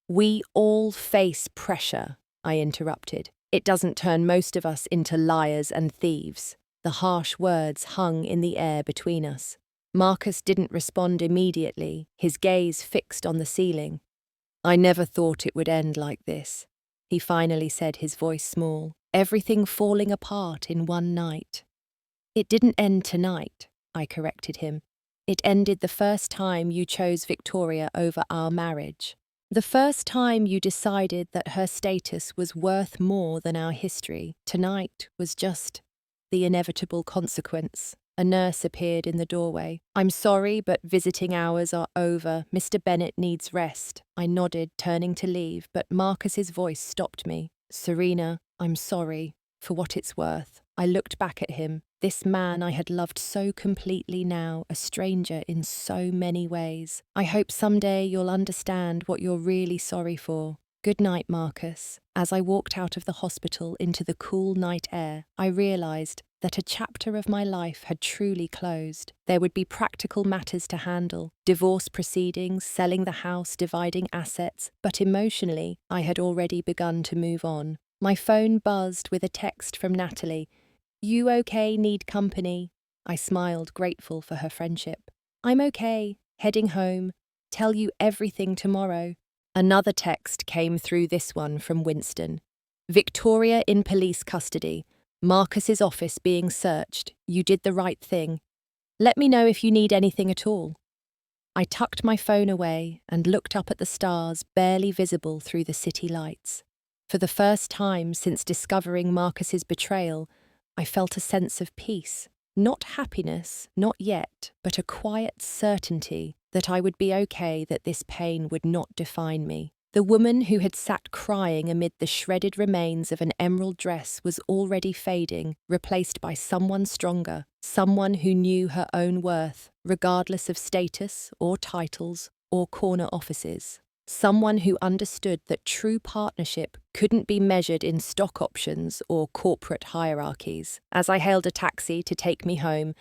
"We all face pressure," I interrupted. "It doesn't turn most of us into liars and thieves." The harsh words hung in the air between us. Marcus didn't respond immediately, his gaze fixed on the ceiling. "I never thought it would end like this," he finally said, his voice small. "Everything falling apart in one night." "It didn't end tonight," I corrected him. "It ended the first time you chose Victoria over our marriage. The first time you decided that her status was worth more than our history. Tonight was just the inevitable consequence." A nurse appeared in the doorway. "I'm sorry, but visiting hours are over. Mr. Bennett needs rest." I nodded, turning to leave, but Marcus's voice stopped me. "Serena, I'm sorry, for what it's worth." I looked back at him. This man I had loved so completely, now a stranger in so many ways. "I hope someday you'll understand what you're really sorry for." "Good night, Marcus." As I walked out of the hospital into the cool night air, I realized that a chapter of my life had truly closed. There would be practical matters to handle, divorce proceedings, selling the house, dividing assets, but emotionally, I had already begun to move on. My phone buzzed with a text from Natalie. "You okay, need company?" I smiled, grateful for her friendship. "I'm okay, heading home. Tell you everything tomorrow." Another text came through, this one from Winston. "Victoria in police custody. Marcus's office being searched. You did the right thing. Let me know if you need anything at all." I tucked my phone away and looked up at the stars barely visible through the city lights. For the first time since discovering Marcus's betrayal, I felt a sense of peace. Not happiness, not yet, but a quiet certainty that I would be okay, that this pain would not define me. The woman who had sat crying amid the shredded remains of an emerald dress was already fading, replaced by someone stronger, someone who knew her own worth, regardless of status or titles or corner offices. Someone who understood that true partnership couldn't be measured in stock options or corporate hierarchies. As I hailed a taxi to take me home,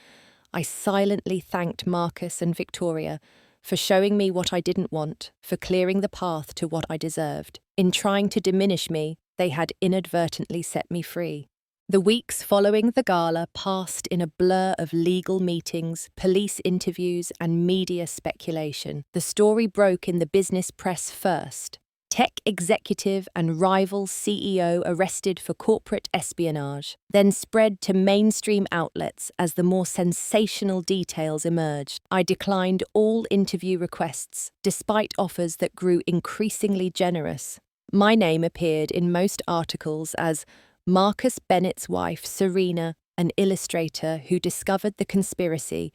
I silently thanked Marcus and Victoria for showing me what I didn't want, for clearing the path to what I deserved. In trying to diminish me, they had inadvertently set me free. The weeks following the gala passed in a blur of legal meetings, police interviews, and media speculation. The story broke in the business press first. Tech executive and rival CEO arrested for corporate espionage, then spread to mainstream outlets as the more sensational details emerged. I declined all interview requests, despite offers that grew increasingly generous. My name appeared in most articles as Marcus Bennett's wife, Serena, an illustrator who discovered the conspiracy,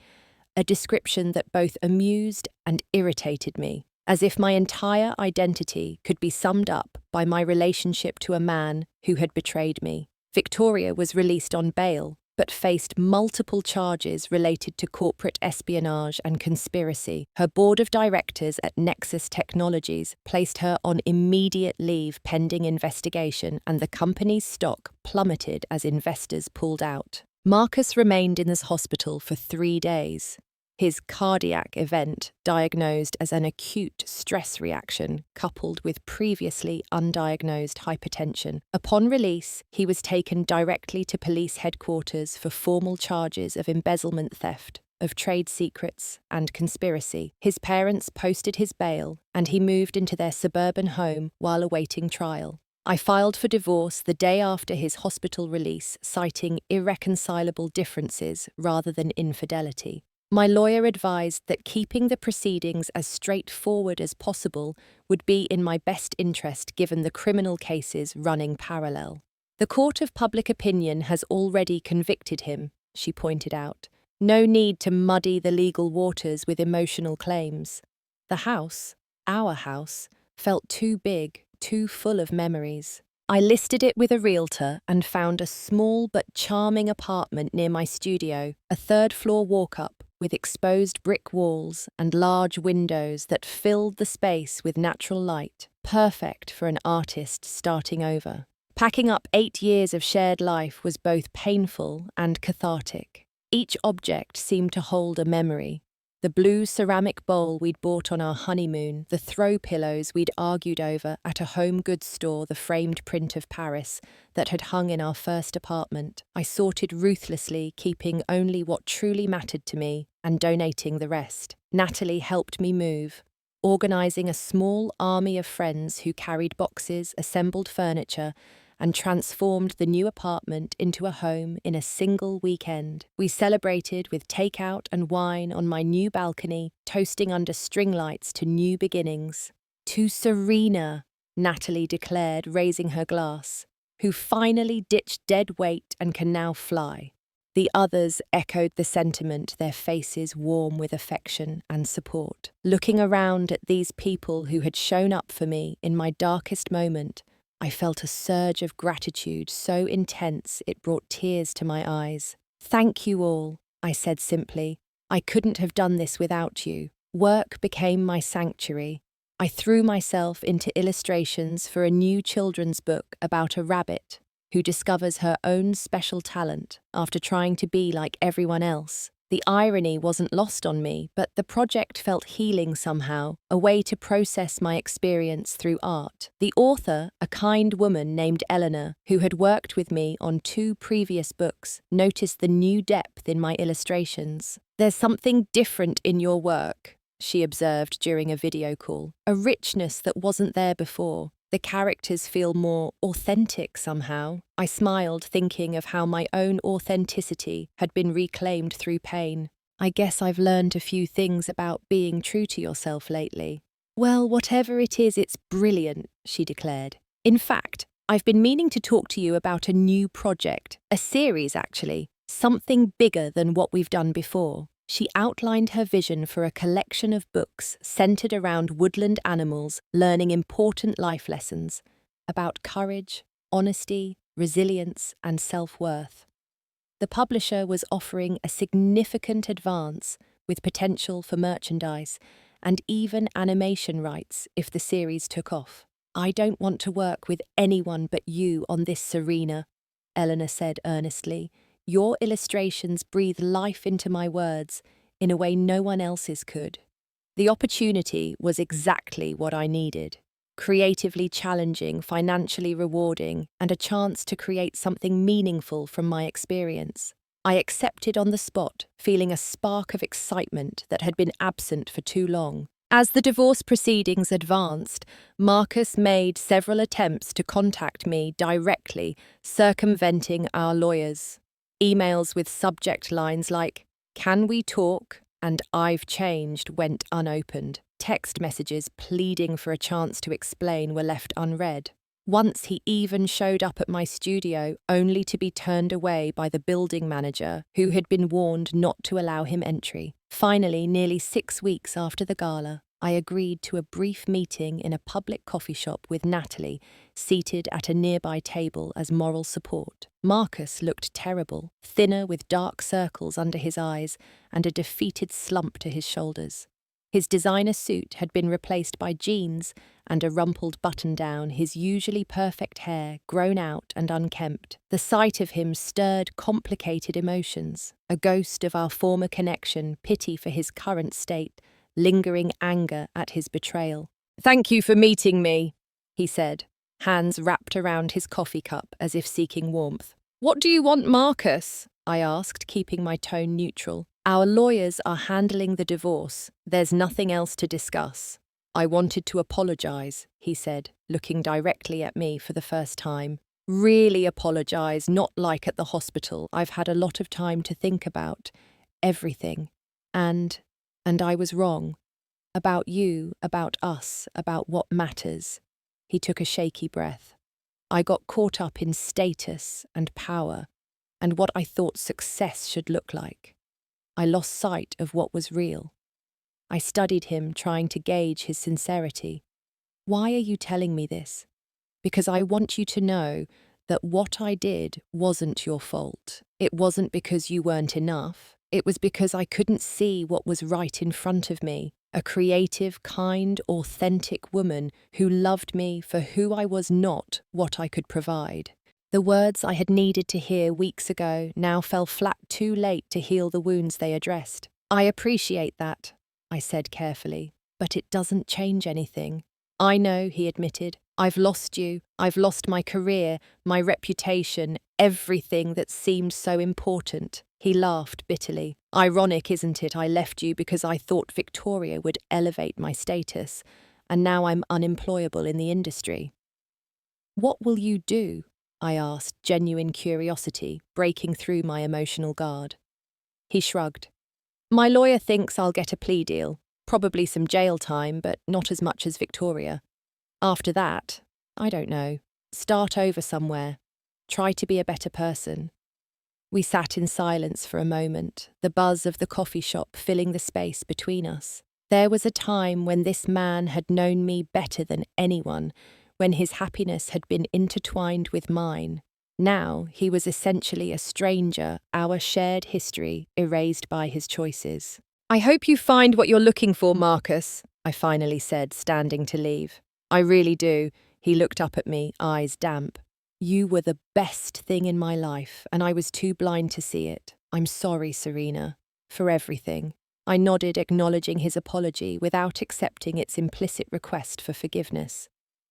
a description that both amused and irritated me, as if my entire identity could be summed up by my relationship to a man who had betrayed me. Victoria was released on bail, but faced multiple charges related to corporate espionage and conspiracy. Her board of directors at Nexus Technologies placed her on immediate leave pending investigation, and the company's stock plummeted as investors pulled out. Marcus remained in this hospital for 3 days. His cardiac event, diagnosed as an acute stress reaction coupled with previously undiagnosed hypertension. Upon release, he was taken directly to police headquarters for formal charges of embezzlement theft, of trade secrets, and conspiracy. His parents posted his bail, and he moved into their suburban home while awaiting trial. I filed for divorce the day after his hospital release, citing irreconcilable differences rather than infidelity. My lawyer advised that keeping the proceedings as straightforward as possible would be in my best interest given the criminal cases running parallel. The court of public opinion has already convicted him, she pointed out. No need to muddy the legal waters with emotional claims. The house, our house, felt too big, too full of memories. I listed it with a realtor and found a small but charming apartment near my studio, a third-floor walk-up with exposed brick walls and large windows that filled the space with natural light, perfect for an artist starting over. Packing up 8 years of shared life was both painful and cathartic. Each object seemed to hold a memory. The blue ceramic bowl we'd bought on our honeymoon, the throw pillows we'd argued over at a home goods store, the framed print of Paris that had hung in our first apartment. I sorted ruthlessly, keeping only what truly mattered to me and donating the rest. Natalie helped me move, organising a small army of friends who carried boxes, assembled furniture, and transformed the new apartment into a home in a single weekend. We celebrated with takeout and wine on my new balcony, toasting under string lights to new beginnings. To Serena, Natalie declared, raising her glass, who finally ditched dead weight and can now fly. The others echoed the sentiment, their faces warm with affection and support. Looking around at these people who had shown up for me in my darkest moment, I felt a surge of gratitude so intense it brought tears to my eyes. "Thank you all," I said simply. "I couldn't have done this without you." Work became my sanctuary. I threw myself into illustrations for a new children's book about a rabbit who discovers her own special talent after trying to be like everyone else. The irony wasn't lost on me, but the project felt healing somehow, a way to process my experience through art. The author, a kind woman named Eleanor, who had worked with me on 2 previous books, noticed the new depth in my illustrations. "There's something different in your work," she observed during a video call, "a richness that wasn't there before. The characters feel more authentic somehow." I smiled, thinking of how my own authenticity had been reclaimed through pain. "I guess I've learned a few things about being true to yourself lately." "Well, whatever it is, it's brilliant," she declared. "In fact, I've been meaning to talk to you about a new project, a series actually, something bigger than what we've done before." She outlined her vision for a collection of books centered around woodland animals learning important life lessons about courage, honesty, resilience, and self-worth. The publisher was offering a significant advance with potential for merchandise and even animation rights if the series took off. "I don't want to work with anyone but you on this, Serena," Eleanor said earnestly. "Your illustrations breathe life into my words in a way no one else's could." The opportunity was exactly what I needed. Creatively challenging, financially rewarding, and a chance to create something meaningful from my experience. I accepted on the spot, feeling a spark of excitement that had been absent for too long. As the divorce proceedings advanced, Marcus made several attempts to contact me directly, circumventing our lawyers. Emails with subject lines like, "Can we talk?" and "I've changed" went unopened. Text messages pleading for a chance to explain were left unread. Once he even showed up at my studio only to be turned away by the building manager, who had been warned not to allow him entry. Finally, nearly 6 weeks after the gala, I agreed to a brief meeting in a public coffee shop with Natalie, seated at a nearby table as moral support. Marcus looked terrible, thinner with dark circles under his eyes and a defeated slump to his shoulders. His designer suit had been replaced by jeans and a rumpled button-down, his usually perfect hair grown out and unkempt. The sight of him stirred complicated emotions, a ghost of our former connection, pity for his current state, lingering anger at his betrayal. "Thank you for meeting me," he said, hands wrapped around his coffee cup as if seeking warmth. "What do you want, Marcus?" I asked, keeping my tone neutral. "Our lawyers are handling the divorce. There's nothing else to discuss." "I wanted to apologize," he said, looking directly at me for the first time. "Really apologize, not like at the hospital. I've had a lot of time to think about everything. And I was wrong. About you, about us, about what matters." He took a shaky breath. "I got caught up in status and power, and what I thought success should look like. I lost sight of what was real." I studied him, trying to gauge his sincerity. "Why are you telling me this?" "Because I want you to know that what I did wasn't your fault. It wasn't because you weren't enough. It was because I couldn't see what was right in front of me. A creative, kind, authentic woman who loved me for who I was, not what I could provide." The words I had needed to hear weeks ago now fell flat, too late to heal the wounds they addressed. "I appreciate that," I said carefully, "but it doesn't change anything." "I know," he admitted. "I've lost you. I've lost my career, my reputation, everything that seemed so important." He laughed bitterly. "Ironic, isn't it? I left you because I thought Victoria would elevate my status, and now I'm unemployable in the industry." "What will you do?" I asked, genuine curiosity breaking through my emotional guard. He shrugged. "My lawyer thinks I'll get a plea deal, probably some jail time, but not as much as Victoria. After that, I don't know. Start over somewhere. Try to be a better person." We sat in silence for a moment, the buzz of the coffee shop filling the space between us. There was a time when this man had known me better than anyone, when his happiness had been intertwined with mine. Now he was essentially a stranger, our shared history erased by his choices. "I hope you find what you're looking for, Marcus," I finally said, standing to leave. "I really do." He looked up at me, eyes damp. "You were the best thing in my life, and I was too blind to see it. I'm sorry, Serena, for everything." I nodded, acknowledging his apology without accepting its implicit request for forgiveness.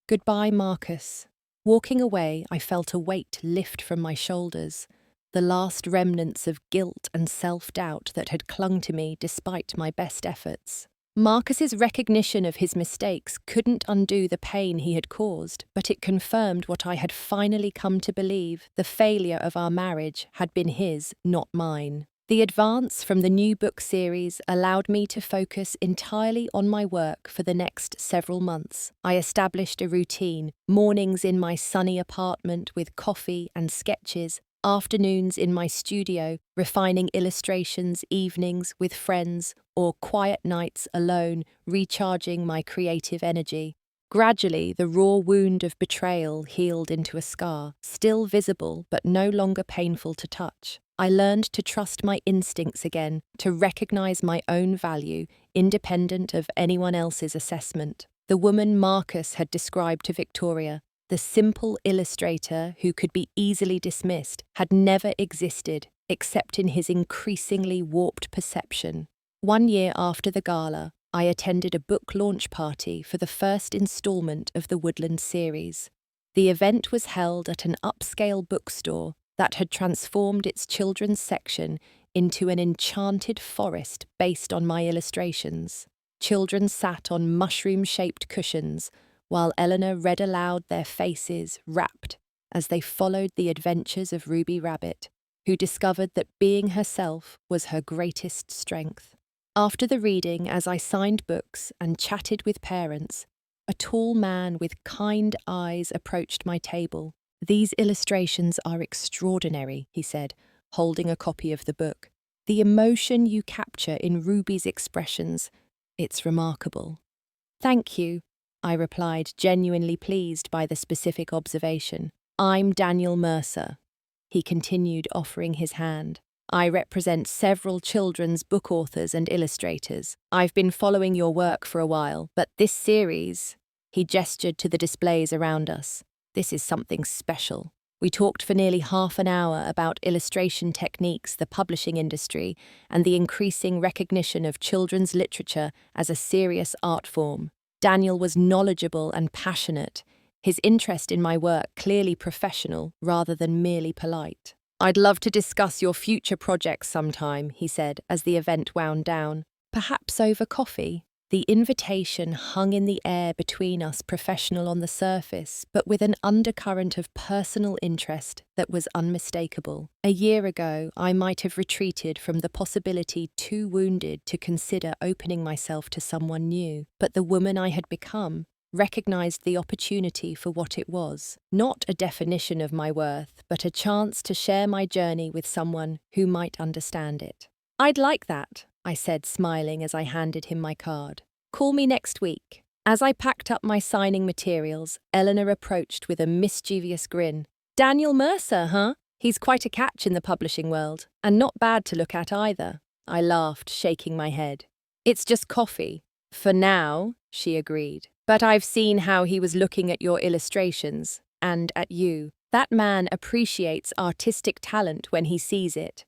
"Goodbye, Marcus." Walking away, I felt a weight lift from my shoulders, the last remnants of guilt and self-doubt that had clung to me despite my best efforts. Marcus's recognition of his mistakes couldn't undo the pain he had caused, but it confirmed what I had finally come to believe: the failure of our marriage had been his, not mine. The advance from the new book series allowed me to focus entirely on my work for the next several months. I established a routine: mornings in my sunny apartment with coffee and sketches, afternoons in my studio, refining illustrations, evenings with friends, or quiet nights alone, recharging my creative energy. Gradually, the raw wound of betrayal healed into a scar, still visible but no longer painful to touch. I learned to trust my instincts again, to recognize my own value, independent of anyone else's assessment. The woman Marcus had described to Victoria, the simple illustrator who could be easily dismissed, had never existed, except in his increasingly warped perception. 1 year after the gala, I attended a book launch party for the first installment of the Woodland series. The event was held at an upscale bookstore that had transformed its children's section into an enchanted forest based on my illustrations. Children sat on mushroom-shaped cushions, while Eleanor read aloud, their faces rapt as they followed the adventures of Ruby Rabbit, who discovered that being herself was her greatest strength. After the reading, as I signed books and chatted with parents, a tall man with kind eyes approached my table. "These illustrations are extraordinary," he said, holding a copy of the book. "The emotion you capture in Ruby's expressions, it's remarkable." Thank you, I replied, genuinely pleased by the specific observation. I'm Daniel Mercer. He continued, offering his hand. I represent several children's book authors and illustrators. I've been following your work for a while, but this series, he gestured to the displays around us. This is something special. We talked for nearly half an hour about illustration techniques, the publishing industry, and the increasing recognition of children's literature as a serious art form. Daniel was knowledgeable and passionate, his interest in my work clearly professional rather than merely polite. I'd love to discuss your future projects sometime, he said as the event wound down. Perhaps over coffee? The invitation hung in the air between us, professional on the surface, but with an undercurrent of personal interest that was unmistakable. A year ago, I might have retreated from the possibility, too wounded to consider opening myself to someone new, but the woman I had become recognized the opportunity for what it was, not a definition of my worth, but a chance to share my journey with someone who might understand it. I'd like that, I said, smiling as I handed him my card. Call me next week. As I packed up my signing materials, Eleanor approached with a mischievous grin. Daniel Mercer, huh? He's quite a catch in the publishing world, and not bad to look at either. I laughed, shaking my head. It's just coffee. For now, she agreed. But I've seen how he was looking at your illustrations, and at you. That man appreciates artistic talent when he sees it.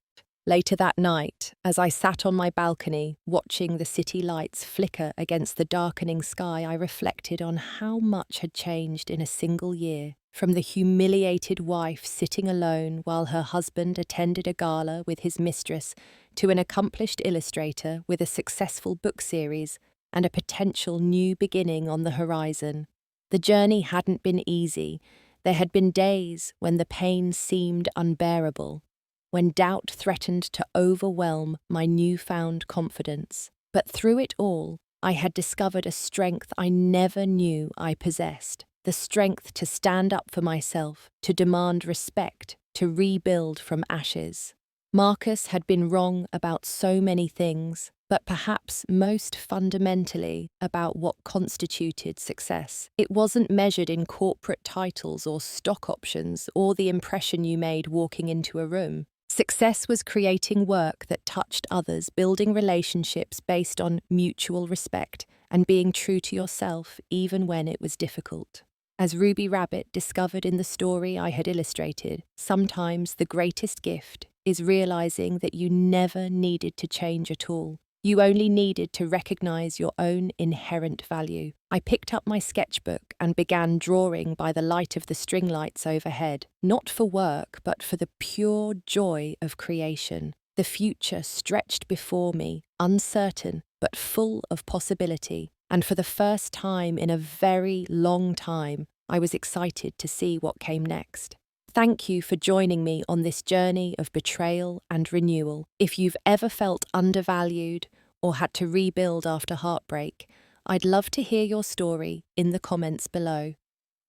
Later that night, as I sat on my balcony, watching the city lights flicker against the darkening sky, I reflected on how much had changed in a single year. From the humiliated wife sitting alone while her husband attended a gala with his mistress, to an accomplished illustrator with a successful book series and a potential new beginning on the horizon. The journey hadn't been easy. There had been days when the pain seemed unbearable, when doubt threatened to overwhelm my newfound confidence. But through it all, I had discovered a strength I never knew I possessed. The strength to stand up for myself, to demand respect, to rebuild from ashes. Marcus had been wrong about so many things, but perhaps most fundamentally about what constituted success. It wasn't measured in corporate titles or stock options or the impression you made walking into a room. Success was creating work that touched others, building relationships based on mutual respect, and being true to yourself even when it was difficult. As Ruby Rabbit discovered in the story I had illustrated, sometimes the greatest gift is realizing that you never needed to change at all. You only needed to recognize your own inherent value. I picked up my sketchbook and began drawing by the light of the string lights overhead, not for work, but for the pure joy of creation. The future stretched before me, uncertain, but full of possibility. And for the first time in a very long time, I was excited to see what came next. Thank you for joining me on this journey of betrayal and renewal. If you've ever felt undervalued or had to rebuild after heartbreak, I'd love to hear your story in the comments below.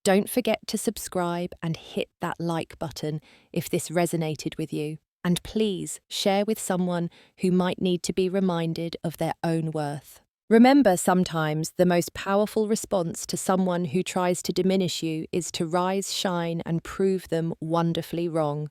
Don't forget to subscribe and hit that like button if this resonated with you. And please share with someone who might need to be reminded of their own worth. Remember, sometimes the most powerful response to someone who tries to diminish you is to rise, shine, and prove them wonderfully wrong.